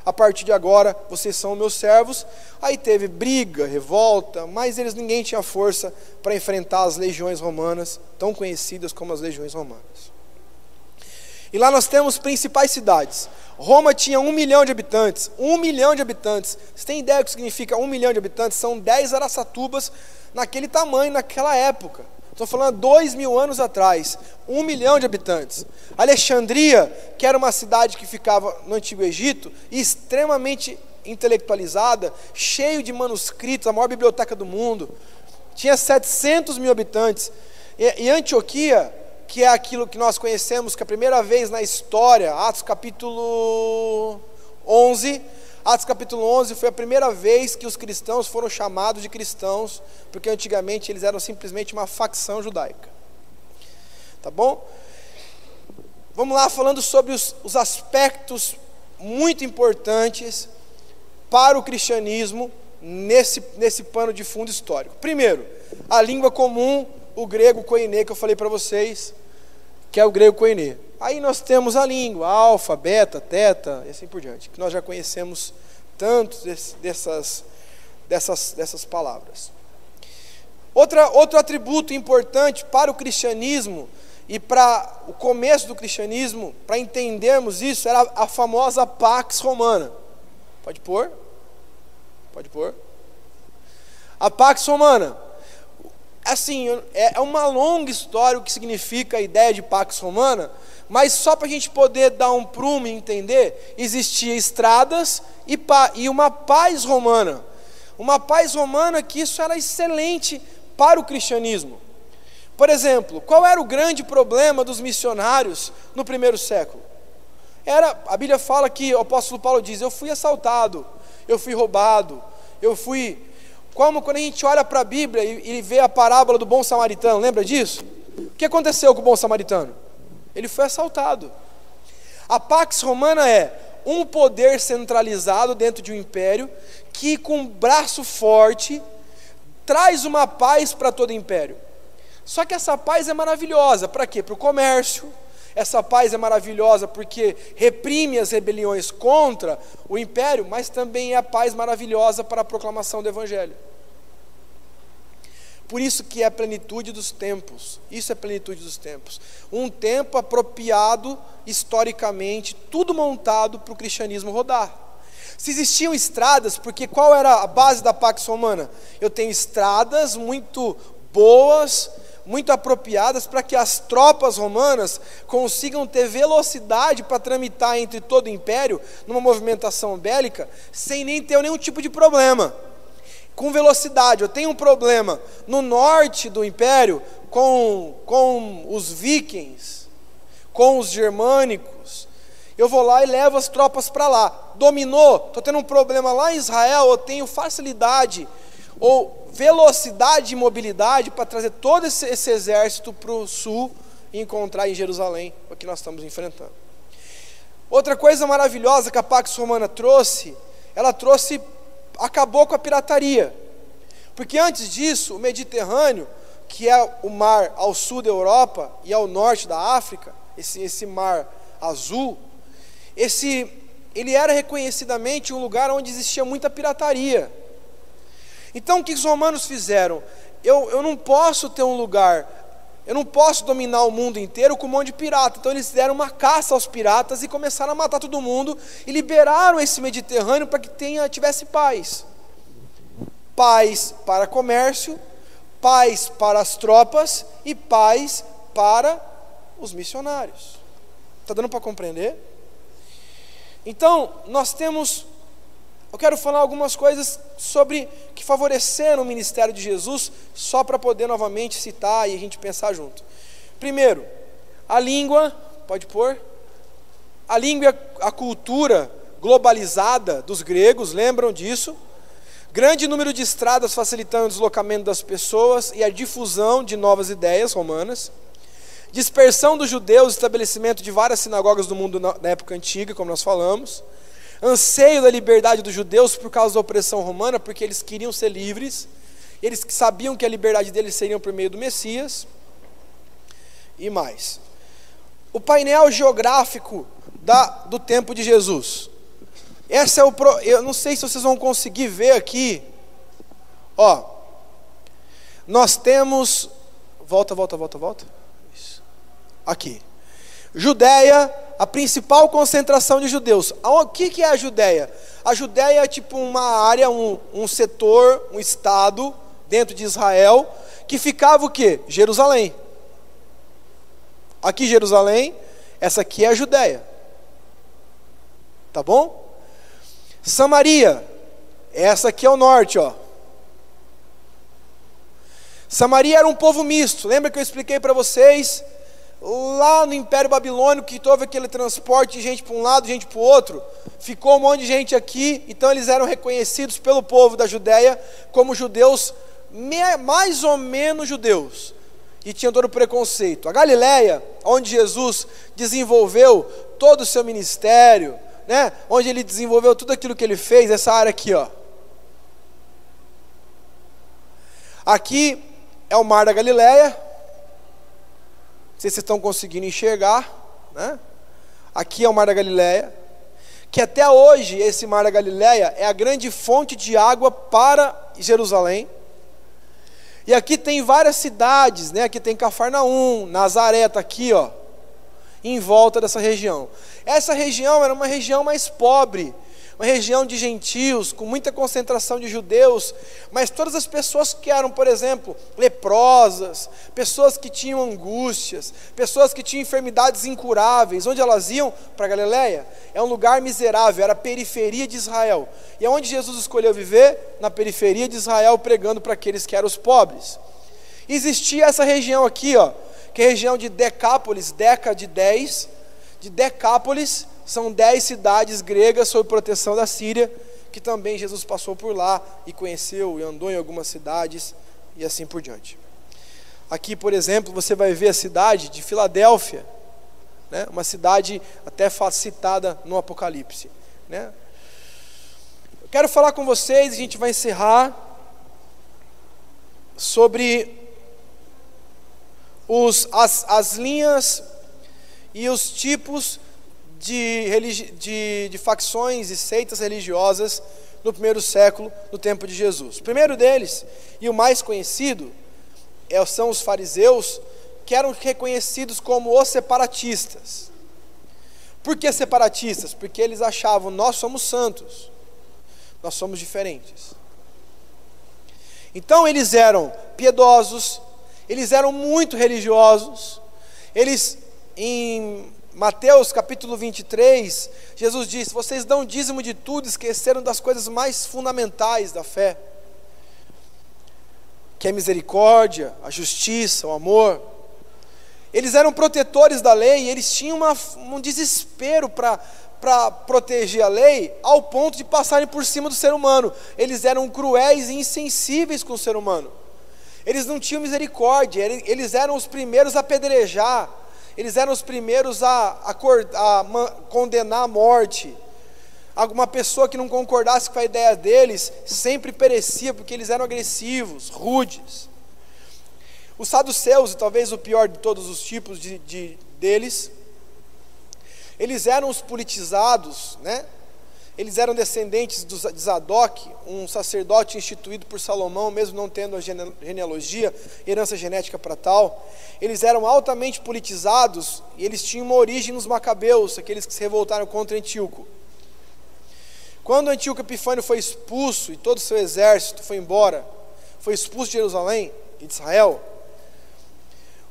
a partir de agora vocês são meus servos. Aí teve briga, revolta, mas ninguém tinha força para enfrentar as legiões romanas, tão conhecidas como as legiões romanas. E lá nós temos principais cidades. Roma tinha 1 milhão de habitantes. 1 milhão de habitantes. Você tem ideia do que significa 1 milhão de habitantes? São 10 Araçatubas naquele tamanho, naquela época. Estou falando 2.000 anos atrás. 1 milhão de habitantes. Alexandria, que era uma cidade que ficava no Antigo Egito, extremamente intelectualizada, cheio de manuscritos, a maior biblioteca do mundo. Tinha 700 mil habitantes. E Antioquia, que é aquilo que nós conhecemos, que a primeira vez na história, Atos capítulo 11, foi a primeira vez que os cristãos foram chamados de cristãos, porque antigamente eles eram simplesmente uma facção judaica. Tá bom? Vamos lá, falando sobre os aspectos muito importantes para o cristianismo nesse pano de fundo histórico. Primeiro, a língua comum, o grego koiné, que eu falei para vocês, que é o grego koiné. Aí nós temos a língua, alfa, beta, teta, e assim por diante, que nós já conhecemos tanto dessas palavras. Outro atributo importante para o cristianismo e para o começo do cristianismo, para entendermos isso, era a famosa Pax Romana. Pode pôr? Pode pôr? A Pax Romana. Assim, é uma longa história o que significa a ideia de Pax Romana, mas só para a gente poder dar um prumo e entender, existia estradas e uma paz romana. Uma paz romana que isso era excelente para o cristianismo. Por exemplo, qual era o grande problema dos missionários no primeiro século? A Bíblia fala que o apóstolo Paulo diz: eu fui assaltado, eu fui roubado, Como quando a gente olha para a Bíblia e vê a parábola do bom samaritano, lembra disso? O que aconteceu com o bom samaritano? Ele foi assaltado. A Pax Romana é um poder centralizado dentro de um império que, com um braço forte, traz uma paz para todo o império. Só que essa paz é maravilhosa. Para quê? Para o comércio. Essa paz é maravilhosa porque reprime as rebeliões contra o império, mas também é a paz maravilhosa para a proclamação do Evangelho. Por isso que é a plenitude dos tempos. Isso é plenitude dos tempos. Um tempo apropriado historicamente, tudo montado para o cristianismo rodar. Se existiam estradas, porque qual era a base da Pax Romana? Eu tenho estradas muito boas, muito apropriadas para que as tropas romanas consigam ter velocidade para tramitar entre todo o império, numa movimentação bélica, sem nem ter nenhum tipo de problema. Com velocidade. Eu tenho um problema no norte do império com os vikings, com os germânicos. Eu vou lá e levo as tropas para lá. Dominou, estou tendo um problema lá em Israel, eu tenho facilidade ou velocidade e mobilidade para trazer todo esse exército para o sul e encontrar em Jerusalém o que nós estamos enfrentando. Outra coisa maravilhosa que a Pax Romana trouxe, acabou com a pirataria, porque antes disso o Mediterrâneo, que é o mar ao sul da Europa e ao norte da África, esse mar azul, ele era reconhecidamente um lugar onde existia muita pirataria. Então o que os romanos fizeram? Eu não posso ter um lugar, eu não posso dominar o mundo inteiro com um monte de pirata. Então eles fizeram uma caça aos piratas e começaram a matar todo mundo e liberaram esse Mediterrâneo para que tivesse paz. Paz para comércio, paz para as tropas e paz para os missionários. Está dando para compreender? Então, eu quero falar algumas coisas sobre que favoreceram o ministério de Jesus, só para poder novamente citar e a gente pensar junto. Primeiro, a língua, pode pôr? A língua e a cultura globalizada dos gregos, lembram disso? Grande número de estradas facilitando o deslocamento das pessoas e a difusão de novas ideias romanas. Dispersão dos judeus, estabelecimento de várias sinagogas do mundo na época antiga, como nós falamos. Anseio da liberdade dos judeus por causa da opressão romana, porque eles queriam ser livres, eles sabiam que a liberdade deles seria por meio do Messias, e mais. O painel geográfico do tempo de Jesus. Eu não sei se vocês vão conseguir ver aqui, nós temos, volta, isso. Aqui. Judéia, a principal concentração de judeus. O que é a Judéia? A Judéia é tipo uma área, um setor, um estado dentro de Israel, que ficava o quê? Jerusalém. Aqui Jerusalém, essa aqui é a Judéia. Tá bom? Samaria, essa aqui é o norte, ó. Samaria era um povo misto. Lembra que eu expliquei para vocês lá no Império Babilônico que houve aquele transporte de gente para um lado, gente para o outro? Ficou um monte de gente aqui, então eles eram reconhecidos pelo povo da Judéia como judeus, mais ou menos judeus, e tinham todo o preconceito. A Galileia, onde Jesus desenvolveu todo o seu ministério, né? Onde ele desenvolveu tudo aquilo que ele fez, essa área aqui, ó. Aqui é o Mar da Galileia. Não sei se vocês estão conseguindo enxergar, né? Aqui é o Mar da Galileia, que até hoje esse Mar da Galileia é a grande fonte de água para Jerusalém. E aqui tem várias cidades, né? Aqui tem Cafarnaum, Nazaré está aqui, ó, em volta dessa região. Essa região era uma região mais pobre, uma região de gentios, com muita concentração de judeus, mas todas as pessoas que eram, por exemplo, leprosas, pessoas que tinham angústias, pessoas que tinham enfermidades incuráveis, onde elas iam? Para Galileia. É um lugar miserável, era a periferia de Israel. E aonde Jesus escolheu viver? Na periferia de Israel, pregando para aqueles que eram os pobres. Existia essa região aqui, ó, que é a região de Decápolis, Deca de 10, de Decápolis, são 10 cidades gregas sob proteção da Síria, que também Jesus passou por lá e conheceu e andou em algumas cidades e assim por diante. Aqui, por exemplo, você vai ver a cidade de Filadélfia, né? Uma cidade até citada no Apocalipse, né? Eu quero falar com vocês, a gente vai encerrar, sobre as linhas e os tipos de facções e seitas religiosas no primeiro século, no tempo de Jesus. O primeiro deles, e o mais conhecido, são os fariseus, que eram reconhecidos como os separatistas. Por que separatistas? Porque eles achavam, nós somos santos, nós somos diferentes. Então eles eram piedosos, eles eram muito religiosos. Eles, em Mateus capítulo 23, Jesus disse: vocês dão dízimo de tudo, esqueceram das coisas mais fundamentais da fé, que é a misericórdia, a justiça, o amor. Eles eram protetores da lei, e eles tinham um desespero para proteger a lei, ao ponto de passarem por cima do ser humano. Eles eram cruéis e insensíveis com o ser humano. Eles não tinham misericórdia, eles eram os primeiros a apedrejar, eles eram os primeiros a condenar à morte. Alguma pessoa que não concordasse com a ideia deles sempre perecia, porque eles eram agressivos, rudes. Os saduceus, e talvez o pior de todos os tipos deles, eles eram os politizados, né? Eles eram descendentes de Zadok, um sacerdote instituído por Salomão, mesmo não tendo a genealogia, herança genética para tal. Eles eram altamente politizados, e eles tinham uma origem nos macabeus, aqueles que se revoltaram contra Antíoco. Quando Antíoco Epifânio foi expulso, e todo o seu exército foi embora, foi expulso de Jerusalém e de Israel,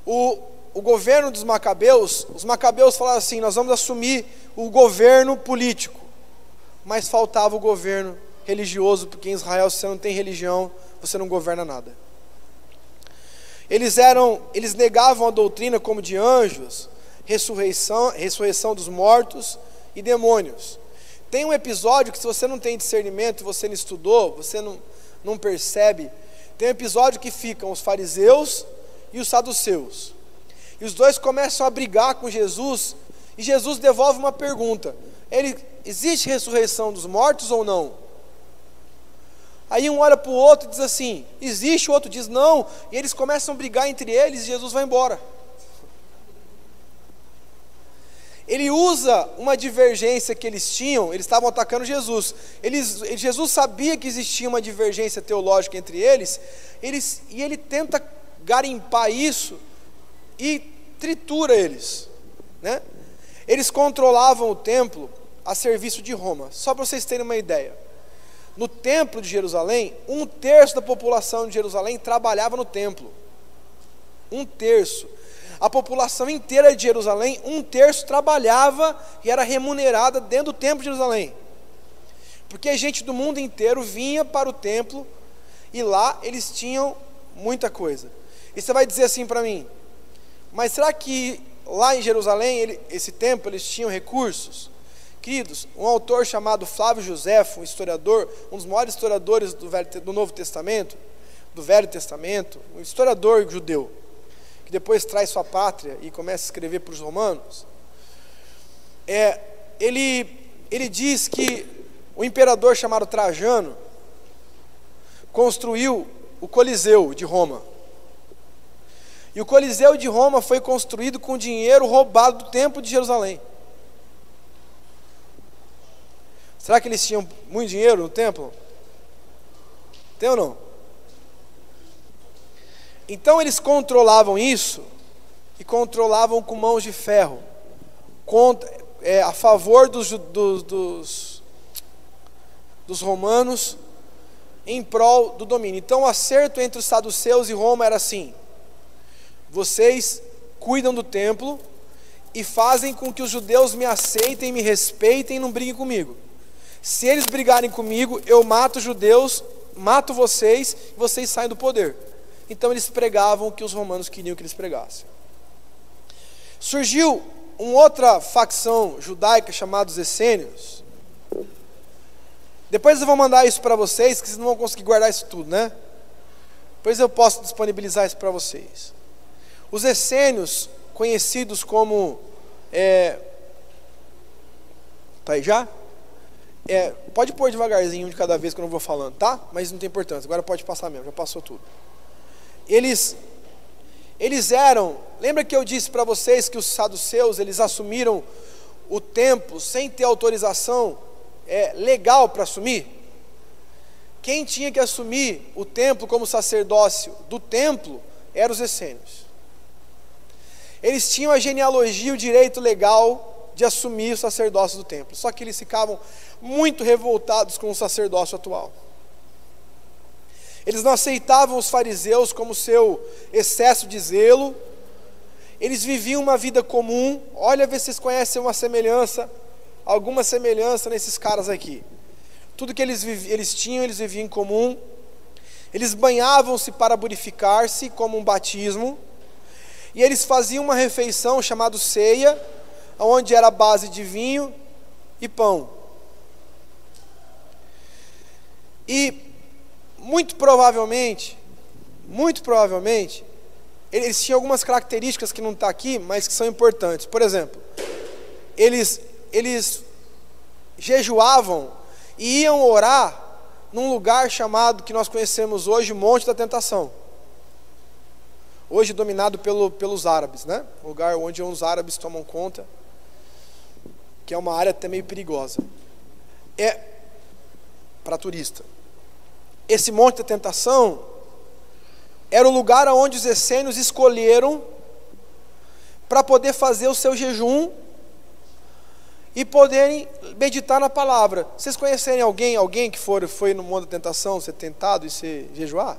o governo dos macabeus, os macabeus falaram assim: nós vamos assumir o governo político. Mas faltava o governo religioso, porque em Israel, se você não tem religião, você não governa nada. Eles negavam a doutrina como de anjos, ressurreição dos mortos e demônios. Tem um episódio que, se você não tem discernimento, você não estudou, você não percebe. Tem um episódio que ficam os fariseus e os saduceus, e os dois começam a brigar com Jesus, e Jesus devolve uma pergunta: existe ressurreição dos mortos ou não? Aí um olha para o outro e diz assim: existe, o outro diz não, e eles começam a brigar entre eles, e Jesus vai embora. Ele usa uma divergência que eles tinham, eles estavam atacando Jesus. Jesus sabia que existia uma divergência teológica entre eles, e ele tenta garimpar isso e tritura eles, né? Eles controlavam o templo a serviço de Roma. Só para vocês terem uma ideia, no templo de Jerusalém, 1/3 da população de Jerusalém trabalhava no templo. 1/3. A população inteira de Jerusalém, 1/3 trabalhava e era remunerada dentro do templo de Jerusalém. Porque gente do mundo inteiro vinha para o templo e lá eles tinham muita coisa. E você vai dizer assim para mim, mas será que lá em Jerusalém, esse templo, eles tinham recursos? Queridos, um autor chamado Flávio Josefo, um historiador, um dos maiores historiadores do Novo Testamento, do Velho Testamento, um historiador judeu, que depois traz sua pátria e começa a escrever para os romanos, ele diz que o imperador chamado Trajano construiu o Coliseu de Roma. E o Coliseu de Roma foi construído com dinheiro roubado do templo de Jerusalém. Será que eles tinham muito dinheiro no templo? Tem ou não? Então eles controlavam isso, e controlavam com mãos de ferro, a favor dos romanos, em prol do domínio. Então o acerto entre os saduceus e Roma era assim: vocês cuidam do templo e fazem com que os judeus me aceitem, me respeitem e não briguem comigo. Se eles brigarem comigo, eu mato os judeus, mato vocês, e vocês saem do poder. Então eles pregavam o que os romanos queriam que eles pregassem. Surgiu uma outra facção judaica chamada os essênios. Depois eu vou mandar isso para vocês, que vocês não vão conseguir guardar isso tudo, né? Depois eu posso disponibilizar isso para vocês. Os essênios, conhecidos como... Tá aí já? Pode pôr devagarzinho de cada vez que eu não vou falando, tá? Mas não tem importância, agora pode passar mesmo, já passou tudo. Eles eram... Lembra que eu disse para vocês que os saduceus, eles assumiram o templo sem ter autorização legal para assumir? Quem tinha que assumir o templo como sacerdócio do templo eram os essênios. Eles tinham a genealogia, o direito legal de assumir o sacerdócio do templo, só que eles ficavam muito revoltados com o sacerdócio atual. Eles não aceitavam os fariseus como seu excesso de zelo. Eles viviam uma vida comum. Olha, vê se vocês conhecem uma semelhança, alguma semelhança nesses caras aqui. Tudo que eles tinham, eles viviam em comum. Eles banhavam-se para purificar-se, como um batismo. E eles faziam uma refeição chamada ceia, onde era a base de vinho e pão. E muito provavelmente, eles tinham algumas características que não está aqui, mas que são importantes. Por exemplo, eles jejuavam e iam orar num lugar chamado, que nós conhecemos hoje, Monte da Tentação. Hoje dominado pelos árabes, né? Um lugar onde os árabes tomam conta, que é uma área até meio perigosa. Para turista. Esse Monte da Tentação era o lugar onde os essênios escolheram para poder fazer o seu jejum e poderem meditar na palavra. Vocês conhecerem alguém que foi no Monte da Tentação ser tentado e ser jejuar?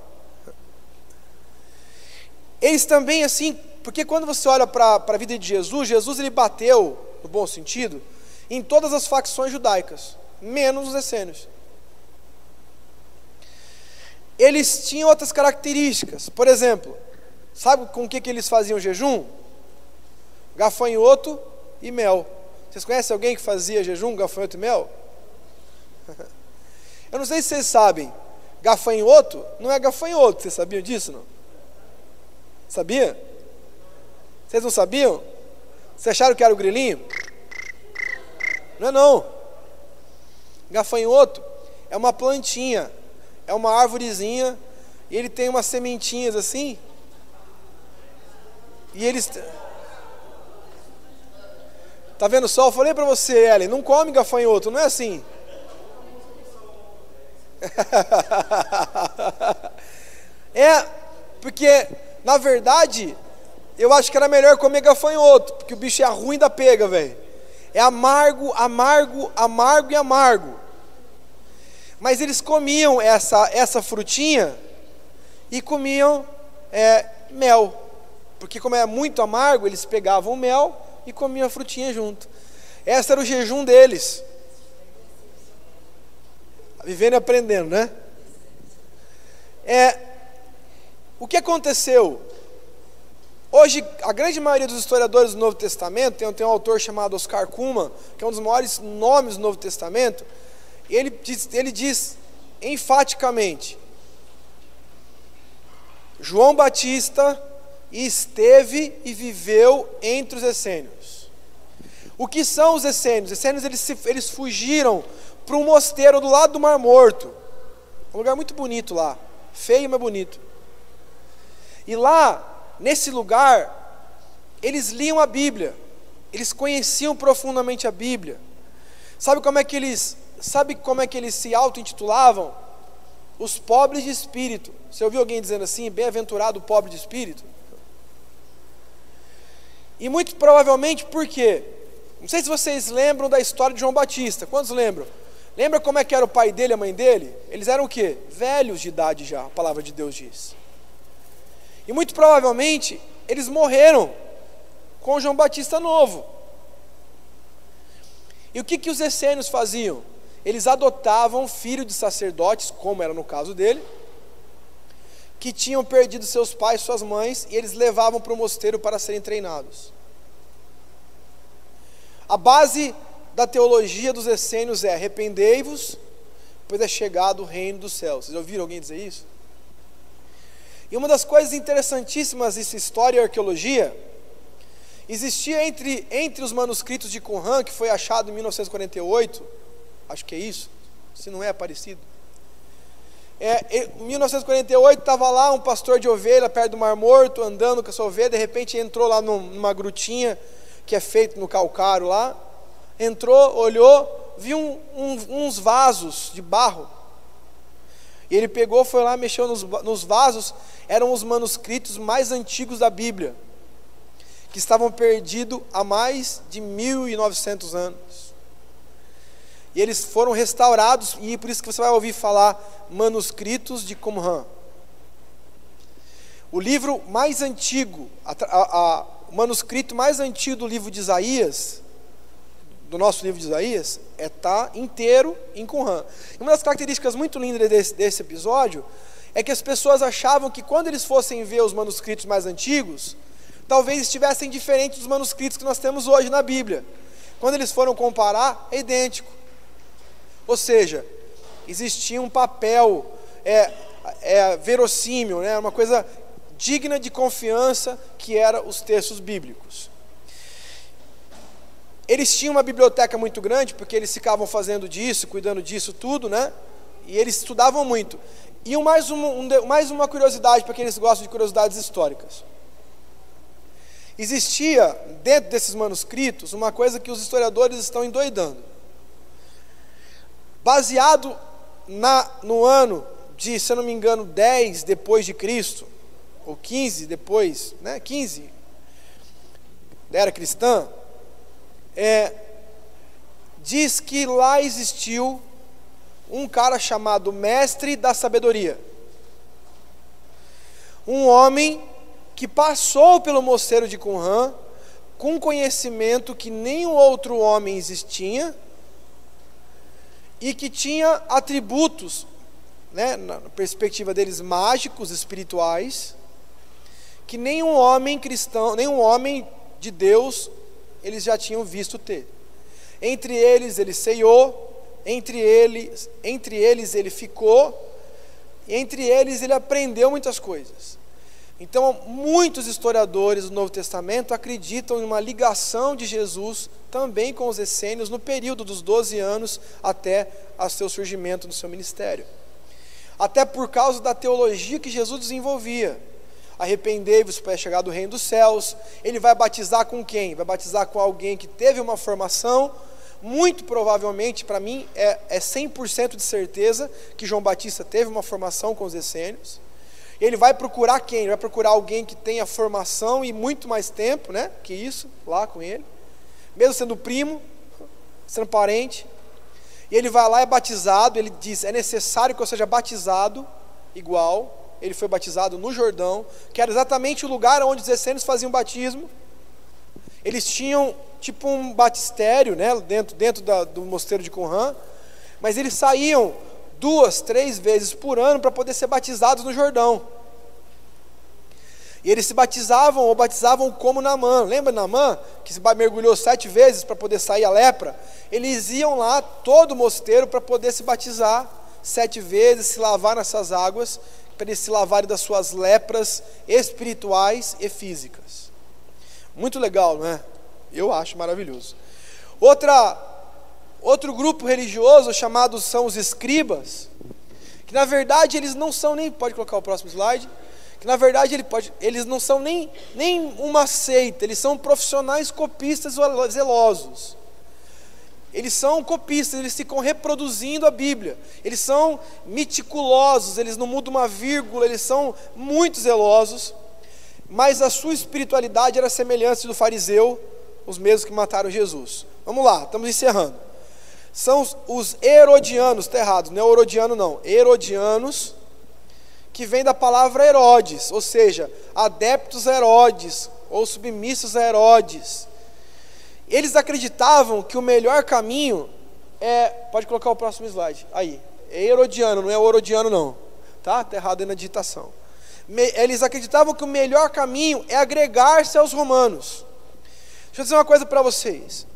Eles também, assim, porque quando você olha para a vida de Jesus ele bateu, no bom sentido, em todas as facções judaicas, menos os essênios. Eles tinham outras características. Por exemplo, sabe com o que eles faziam jejum? Gafanhoto e mel. Vocês conhecem alguém que fazia jejum, gafanhoto e mel? Eu não sei se vocês sabem, gafanhoto não é gafanhoto. Vocês sabiam disso, não? Sabia? Vocês não sabiam? Vocês acharam que era o grilinho? Não é não. Gafanhoto é uma plantinha, é uma árvorezinha, e ele tem umas sementinhas assim, e eles... Tá vendo só? Eu falei para você, Ellen, não come gafanhoto, não é assim. Porque, na verdade, eu acho que era melhor comer gafanhoto, porque o bicho é ruim da pega, velho. É amargo, amargo, amargo e amargo. Mas eles comiam essa frutinha e comiam mel. Porque como é muito amargo, eles pegavam o mel e comiam a frutinha junto. Esse era o jejum deles. Vivendo e aprendendo, né? O que aconteceu? Hoje, a grande maioria dos historiadores do Novo Testamento, tem um autor chamado Oscar Cullmann, que é um dos maiores nomes do Novo Testamento, e ele diz enfaticamente: João Batista esteve e viveu entre os essênios. O que são os essênios? Os essênios eles fugiram para um mosteiro do lado do Mar Morto, um lugar muito bonito lá, feio, mas bonito. E lá, nesse lugar, eles liam a Bíblia, eles conheciam profundamente a Bíblia. Sabe como é que eles se auto-intitulavam? Os pobres de espírito. Você ouviu alguém dizendo assim, bem-aventurado o pobre de espírito? E muito provavelmente por quê? Não sei se vocês lembram da história de João Batista. Quantos lembram? Lembra como é que era o pai dele e a mãe dele? Eles eram o quê? Velhos de idade já, a palavra de Deus diz. E muito provavelmente eles morreram com João Batista novo. E o que os essênios faziam? Eles adotavam filho de sacerdotes, como era no caso dele, que tinham perdido seus pais, suas mães, e eles levavam para o mosteiro para serem treinados. A base da teologia dos essênios é: arrependei-vos, pois é chegado o reino dos céus. Vocês ouviram alguém dizer isso? E uma das coisas interessantíssimas dessa história e arqueologia, existia entre os manuscritos de Qumran, que foi achado em 1948, acho que é isso, se não é parecido. Em 1948 estava lá um pastor de ovelha perto do Mar Morto, andando com a sua ovelha, de repente entrou lá numa grutinha que é feita no calcário lá, entrou, olhou, viu uns vasos de barro, e ele pegou, foi lá, mexeu nos vasos, eram os manuscritos mais antigos da Bíblia, que estavam perdidos há mais de 1900 anos, e eles foram restaurados, e por isso que você vai ouvir falar manuscritos de Qumran. O livro mais antigo, o manuscrito mais antigo do livro de Isaías, do nosso livro de Isaías, está inteiro em Qumran. E uma das características muito lindas desse episódio é que as pessoas achavam que quando eles fossem ver os manuscritos mais antigos, talvez estivessem diferentes dos manuscritos que nós temos hoje na Bíblia. Quando eles foram comparar, é idêntico. Ou seja, existia um papel verossímil, né, uma coisa digna de confiança, que eram os textos bíblicos. Eles tinham uma biblioteca muito grande, porque eles ficavam fazendo disso, cuidando disso tudo, né? E eles estudavam muito. E mais uma curiosidade, para quem gostam de curiosidades históricas. Existia, dentro desses manuscritos, uma coisa que os historiadores estão endoidando. Baseado no ano de, se eu não me engano, 10 depois de Cristo, ou 15 depois, né? 15 da era cristã, diz que lá existiu um cara chamado Mestre da Sabedoria, um homem que passou pelo mosteiro de Qumran com conhecimento que nenhum outro homem existia, e que tinha atributos, né, na perspectiva deles, mágicos, espirituais, que nenhum homem cristão, nenhum homem de Deus, eles já tinham visto ter. Entre eles ele ceiou, entre eles ele ficou, e entre eles ele aprendeu muitas coisas. Então, muitos historiadores do Novo Testamento acreditam em uma ligação de Jesus também com os essênios no período dos 12 anos até o seu surgimento no seu ministério. Até por causa da teologia que Jesus desenvolvia. Arrependei-vos para chegar do reino dos céus. Ele vai batizar com quem? Vai batizar com alguém que teve uma formação. Muito provavelmente, para mim, é 100% de certeza que João Batista teve uma formação com os essênios. Ele vai procurar quem? Ele vai procurar alguém que tenha formação e muito mais tempo, né, que isso, lá com ele, mesmo sendo primo, sendo parente. E ele vai lá, é batizado. Ele diz: é necessário que eu seja batizado igual. Ele foi batizado no Jordão, que era exatamente o lugar onde os essênios faziam batismo. Eles tinham tipo um batistério, né, dentro do mosteiro de Qumran, mas eles saíam 2, 3 vezes por ano para poder ser batizados no Jordão. E eles se batizavam como Naamã. Lembra Naamã, que se mergulhou 7 vezes para poder sair a lepra? Eles iam lá, todo o mosteiro, para poder se batizar 7 vezes, se lavar nessas águas, para eles se lavarem das suas lepras espirituais e físicas. Muito legal, não é? Eu acho maravilhoso. Outro grupo religioso chamado são os escribas, que na verdade eles não são nem, pode colocar o próximo slide, que na verdade eles não são nem uma seita, eles são profissionais copistas zelosos. Eles são copistas, eles ficam reproduzindo a Bíblia, eles são meticulosos, eles não mudam uma vírgula, eles são muito zelosos, mas a sua espiritualidade era semelhante do fariseu, os mesmos que mataram Jesus. Vamos lá, estamos encerrando. São os herodianos, está errado, não é herodiano não, herodianos, que vem da palavra Herodes, ou seja, adeptos a Herodes, ou submissos a Herodes. Eles acreditavam que o melhor caminho pode colocar o próximo slide, aí, é herodiano, não é herodiano não, tá errado aí na digitação. Eles acreditavam que o melhor caminho é agregar-se aos romanos. Deixa eu dizer uma coisa para vocês.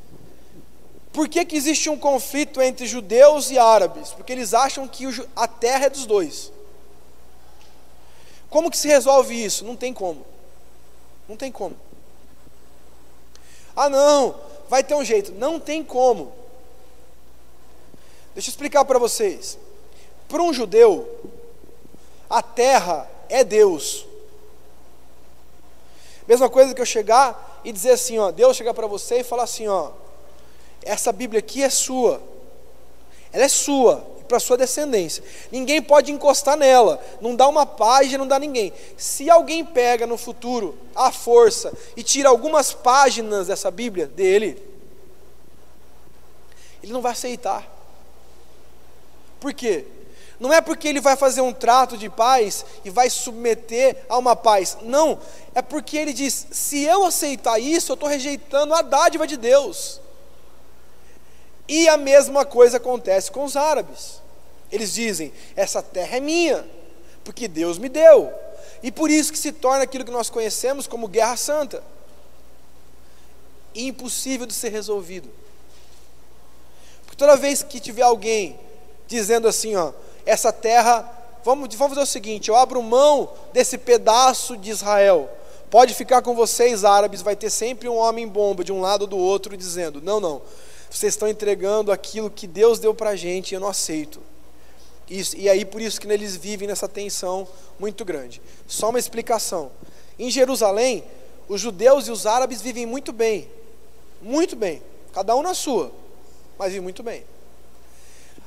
Por que existe um conflito entre judeus e árabes? Porque eles acham que a terra é dos dois. Como que se resolve isso? Não tem como. Não tem como. Ah não, vai ter um jeito. Não tem como. Deixa eu explicar para vocês. Para um judeu, a terra é Deus. Mesma coisa que eu chegar e dizer assim, ó, Deus chegar para você e falar assim, ó, essa Bíblia aqui é sua, ela é sua, para sua descendência, ninguém pode encostar nela, não dá uma página, não dá ninguém. Se alguém pega no futuro, à força, e tira algumas páginas dessa Bíblia dele, ele não vai aceitar. Por quê? Não é porque ele vai fazer um trato de paz e vai submeter a uma paz, não, é porque ele diz, se eu aceitar isso, eu estou rejeitando a dádiva de Deus. E a mesma coisa acontece com os árabes. Eles dizem, essa terra é minha, porque Deus me deu. E por isso que se torna aquilo que nós conhecemos como guerra santa. Impossível de ser resolvido. Porque toda vez que tiver alguém dizendo assim, ó, essa terra, vamos fazer o seguinte, eu abro mão desse pedaço de Israel, pode ficar com vocês árabes, vai ter sempre um homem-bomba de um lado ou do outro dizendo, não, vocês estão entregando aquilo que Deus deu para a gente e eu não aceito. Isso, e aí por isso que eles vivem nessa tensão muito grande. Só uma explicação. Em Jerusalém, os judeus e os árabes vivem muito bem, cada um na sua, mas vivem muito bem.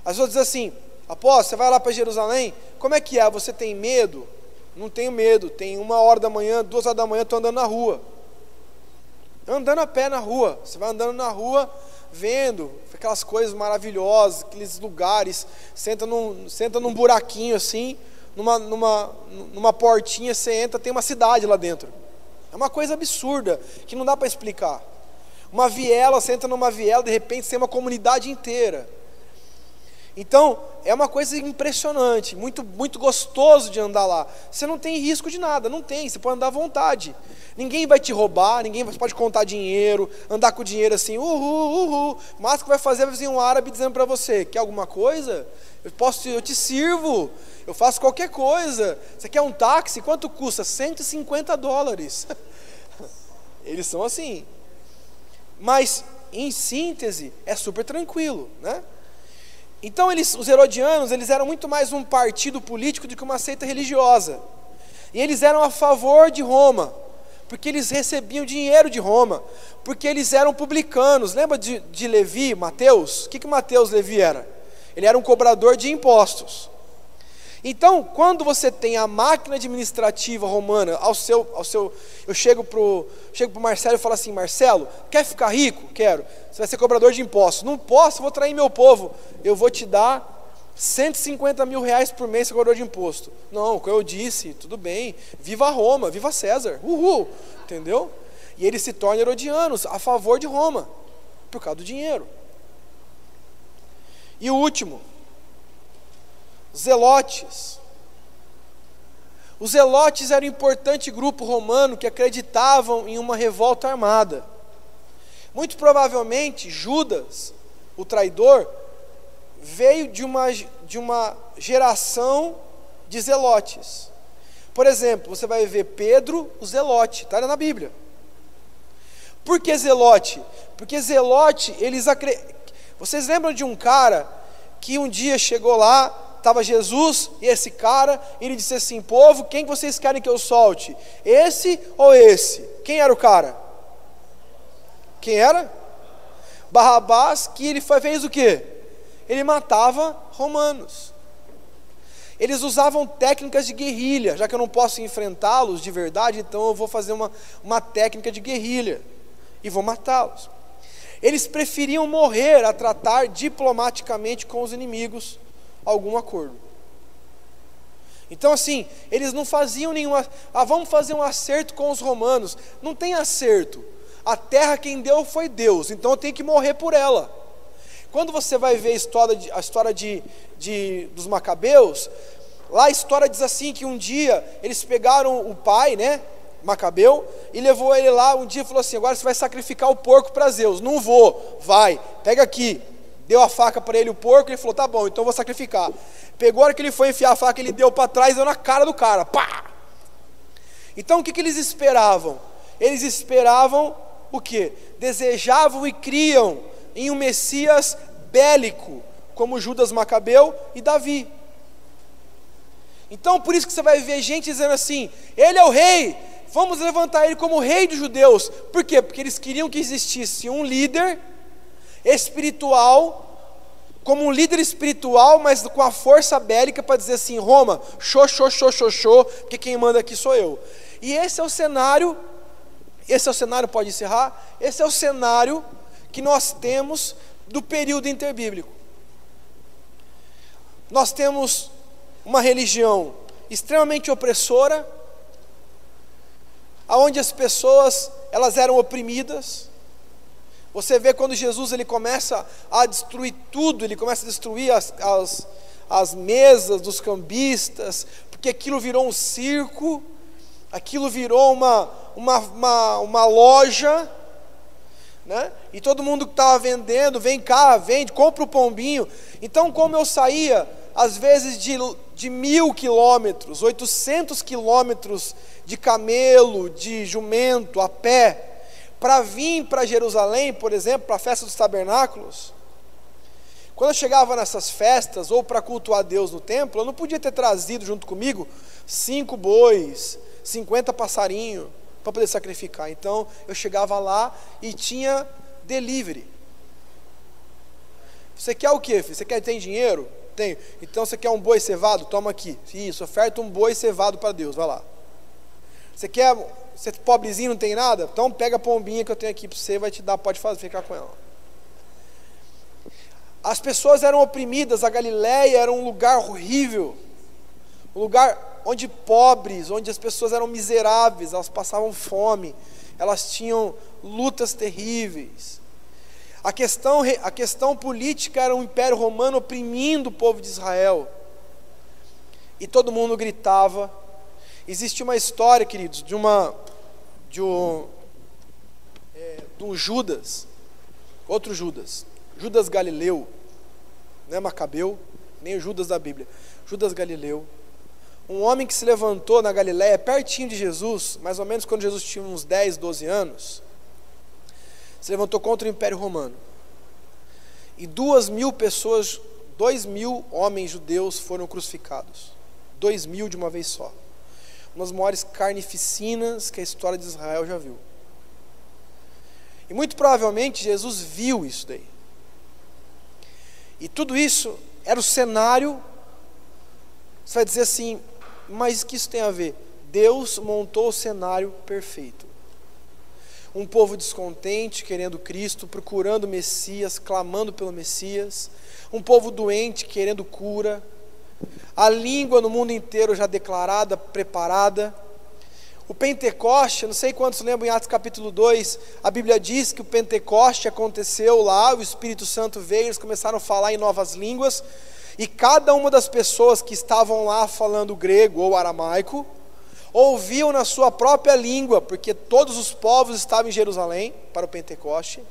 As pessoas dizem assim, apóstolo, você vai lá para Jerusalém, como é que é? Você tem medo? Não tenho medo, tem 1h da manhã, 2h da manhã, estou andando na rua. Andando a pé na rua, você vai andando na rua, vendo aquelas coisas maravilhosas, aqueles lugares, senta num buraquinho assim, numa portinha, você entra, tem uma cidade lá dentro. É uma coisa absurda, que não dá para explicar. Uma viela, você entra numa viela, de repente tem uma comunidade inteira. Então, é uma coisa impressionante, muito, muito gostoso de andar lá. Você não tem risco de nada, não tem, você pode andar à vontade. Ninguém vai te roubar, ninguém pode contar dinheiro, andar com dinheiro assim, uhul. Mas o que vai fazer é vir um árabe dizendo para você, quer alguma coisa? Eu te sirvo, eu faço qualquer coisa. Você quer um táxi? Quanto custa? $150. Eles são assim. Mas, em síntese, é super tranquilo, né? Então os herodianos, eles eram muito mais um partido político do que uma seita religiosa. E eles eram a favor de Roma, porque eles recebiam dinheiro de Roma, porque eles eram publicanos. Lembra de Levi, Mateus? O que Mateus Levi era? Ele era um cobrador de impostos. Então, quando você tem a máquina administrativa romana eu chego pro Marcelo e falo assim: Marcelo, quer ficar rico? Quero. Você vai ser cobrador de impostos. Não posso, vou trair meu povo. Eu vou te dar 150 mil reais por mês, cobrador de imposto. Não, como eu disse, tudo bem. Viva Roma, viva César. Uhul. Entendeu? E eles se tornam herodianos, a favor de Roma, por causa do dinheiro. E o último, zelotes. Os zelotes eram um importante grupo romano que acreditavam em uma revolta armada. Muito provavelmente Judas, o traidor, veio de uma geração de zelotes. Por exemplo, você vai ver Pedro, o zelote, está na Bíblia. Por que zelote? Porque zelote, vocês lembram de um cara que um dia chegou lá, estava Jesus e esse cara, e ele disse assim: povo, quem vocês querem que eu solte? Esse ou esse? Quem era o cara? Quem era? Barrabás, que ele fez o quê? Ele matava romanos. Eles usavam técnicas de guerrilha. Já que eu não posso enfrentá-los de verdade, então eu vou fazer uma técnica de guerrilha e vou matá-los. Eles preferiam morrer a tratar diplomaticamente com os inimigos algum acordo. Então assim, eles não faziam nenhuma, vamos fazer um acerto com os romanos. Não tem acerto. A terra quem deu foi Deus, então eu tenho que morrer por ela. Quando você vai ver a história dos Macabeus, lá a história diz assim, que um dia eles pegaram o pai, né, Macabeu, e levou ele lá um dia e falou assim: agora você vai sacrificar o porco para Zeus. Não vou, vai, pega aqui. Deu a faca para ele, o porco, ele falou: tá bom, então eu vou sacrificar. Pegou a hora que ele foi enfiar a faca, ele deu para trás e deu na cara do cara, pá! Então o que eles esperavam? Eles esperavam o quê? Desejavam e criam em um Messias bélico, como Judas Macabeu e Davi. Então por isso que você vai ver gente dizendo assim: ele é o rei, vamos levantar ele como rei dos judeus. Por quê? Porque eles queriam que existisse um líder espiritual, como um líder espiritual, mas com a força bélica para dizer assim: Roma, porque quem manda aqui sou eu. E esse é o cenário, pode encerrar? Esse é o cenário que nós temos do período interbíblico. Nós temos uma religião extremamente opressora, onde as pessoas elas eram oprimidas. Você vê quando Jesus ele começa a destruir tudo, ele começa a destruir as mesas dos cambistas, porque aquilo virou um circo, aquilo virou uma loja, né? E todo mundo que estava vendendo, vem cá, vende, compra o pombinho. Então, como eu saía, às vezes de 1.000 quilômetros, 800 quilômetros de camelo, de jumento, a pé, para vir para Jerusalém, por exemplo, para a festa dos tabernáculos, quando eu chegava nessas festas, ou para cultuar a Deus no templo, eu não podia ter trazido junto comigo 5 bois, 50 passarinhos, para poder sacrificar. Então, eu chegava lá e tinha delivery. Você quer o quê, filho? Você tem dinheiro? Tenho. Então, você quer um boi cevado? Toma aqui. Isso, oferta um boi cevado para Deus, vai lá. Você é pobrezinho, não tem nada? Então pega a pombinha que eu tenho aqui para você, vai te dar, pode ficar com ela. As pessoas eram oprimidas, a Galileia era um lugar horrível, um lugar onde pobres, onde as pessoas eram miseráveis, elas passavam fome, elas tinham lutas terríveis. A questão política era um império romano oprimindo o povo de Israel, e todo mundo gritava. Existe uma história, queridos, de um Judas, outro Judas Galileu, não é Macabeu, nem o Judas da Bíblia, Judas Galileu, um homem que se levantou na Galileia, pertinho de Jesus, mais ou menos quando Jesus tinha uns 10, 12 anos, se levantou contra o Império Romano, e 2.000 pessoas, 2.000 homens judeus foram crucificados, 2.000 de uma vez só. Uma das maiores carnificinas que a história de Israel já viu. E muito provavelmente Jesus viu isso daí. E tudo isso era o cenário Você vai dizer assim, mas o que isso tem a ver? Deus montou o cenário perfeito. Um povo descontente, querendo Cristo, procurando o Messias, clamando pelo Messias. Um povo doente, querendo cura. A língua no mundo inteiro já declarada, preparada. O Pentecoste, não sei quantos lembram em Atos capítulo 2, a Bíblia diz que o Pentecoste aconteceu lá, o Espírito Santo veio, eles começaram a falar em novas línguas, e cada uma das pessoas que estavam lá falando grego ou aramaico, ouviam na sua própria língua, porque todos os povos estavam em Jerusalém para o Pentecoste.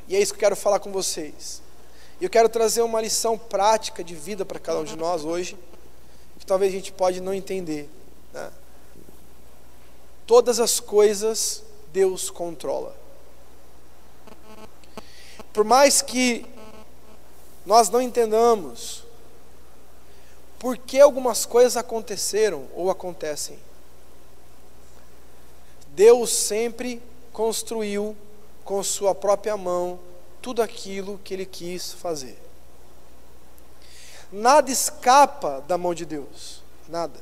E é isso que eu quero falar com vocês. Eu quero trazer uma lição prática de vida para cada um de nós hoje, que talvez a gente pode não entender, né? Todas as coisas Deus controla. Por mais que nós não entendamos por que algumas coisas aconteceram ou acontecem, Deus sempre construiu com sua própria mão tudo aquilo que Ele quis fazer. Nada escapa da mão de Deus, nada.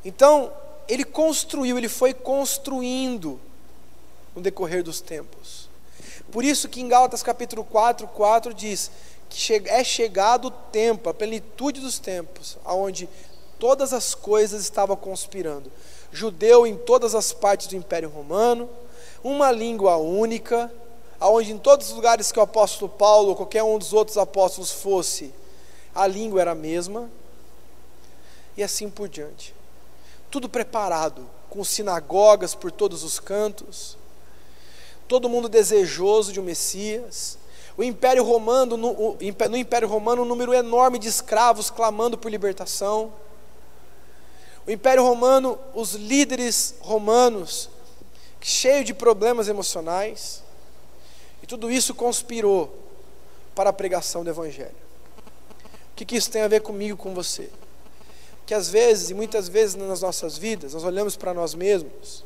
Então, Ele construiu, Ele foi construindo no decorrer dos tempos. Por isso que em Gálatas capítulo 4 diz que é chegado o tempo, a plenitude dos tempos, onde todas as coisas estavam conspirando. Judeu em todas as partes do Império Romano, uma língua única, onde em todos os lugares que o apóstolo Paulo ou qualquer um dos outros apóstolos fosse, a língua era a mesma, e assim por diante. Tudo preparado, com sinagogas por todos os cantos, todo mundo desejoso de um Messias. No Império Romano, um número enorme de escravos clamando por libertação. O Império Romano, os líderes romanos, cheios de problemas emocionais. E tudo isso conspirou para a pregação do Evangelho. O que isso tem a ver comigo e com você? Que às vezes, e muitas vezes nas nossas vidas, nós olhamos para nós mesmos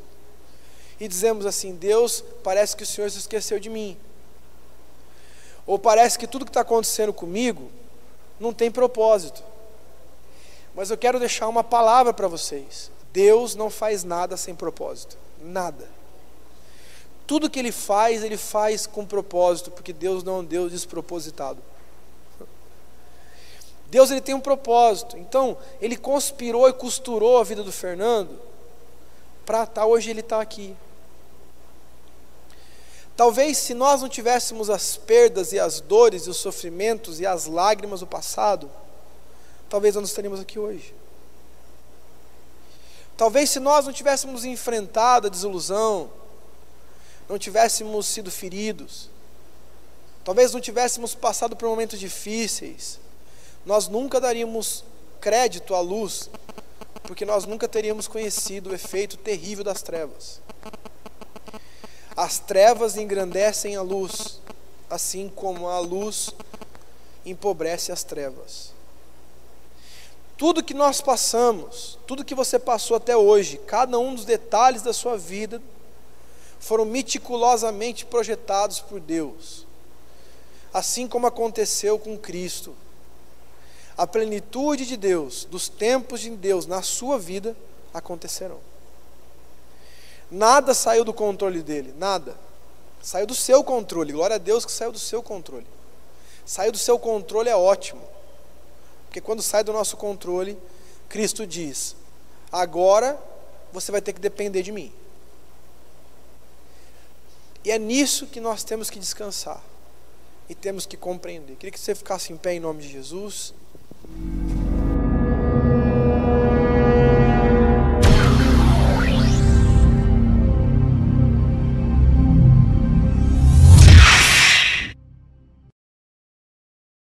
e dizemos assim: Deus, parece que o Senhor se esqueceu de mim. Ou parece que tudo que está acontecendo comigo não tem propósito. Mas eu quero deixar uma palavra para vocês: Deus não faz nada sem propósito, nada. Tudo que Ele faz com propósito, porque Deus não é um Deus despropositado. Deus, Ele tem um propósito. Então, Ele conspirou e costurou a vida do Fernando para hoje ele está aqui. Talvez se nós não tivéssemos as perdas e as dores e os sofrimentos e as lágrimas do passado, talvez nós não estaríamos aqui hoje. Talvez se nós não tivéssemos enfrentado a desilusão, não tivéssemos sido feridos, talvez não tivéssemos passado por momentos difíceis, nós nunca daríamos crédito à luz, porque nós nunca teríamos conhecido o efeito terrível das trevas. As trevas engrandecem a luz, assim como a luz empobrece as trevas. Tudo que nós passamos, tudo que você passou até hoje, cada um dos detalhes da sua vida, foram meticulosamente projetados por Deus, assim como aconteceu com Cristo. A plenitude de Deus, dos tempos de Deus na sua vida, acontecerão. Nada saiu do controle dele, nada. Saiu do seu controle, glória a Deus que saiu do seu controle. Saiu do seu controle é ótimo, porque quando sai do nosso controle, Cristo diz: agora você vai ter que depender de mim. E é nisso que nós temos que descansar e temos que compreender. Queria que você ficasse em pé em nome de Jesus.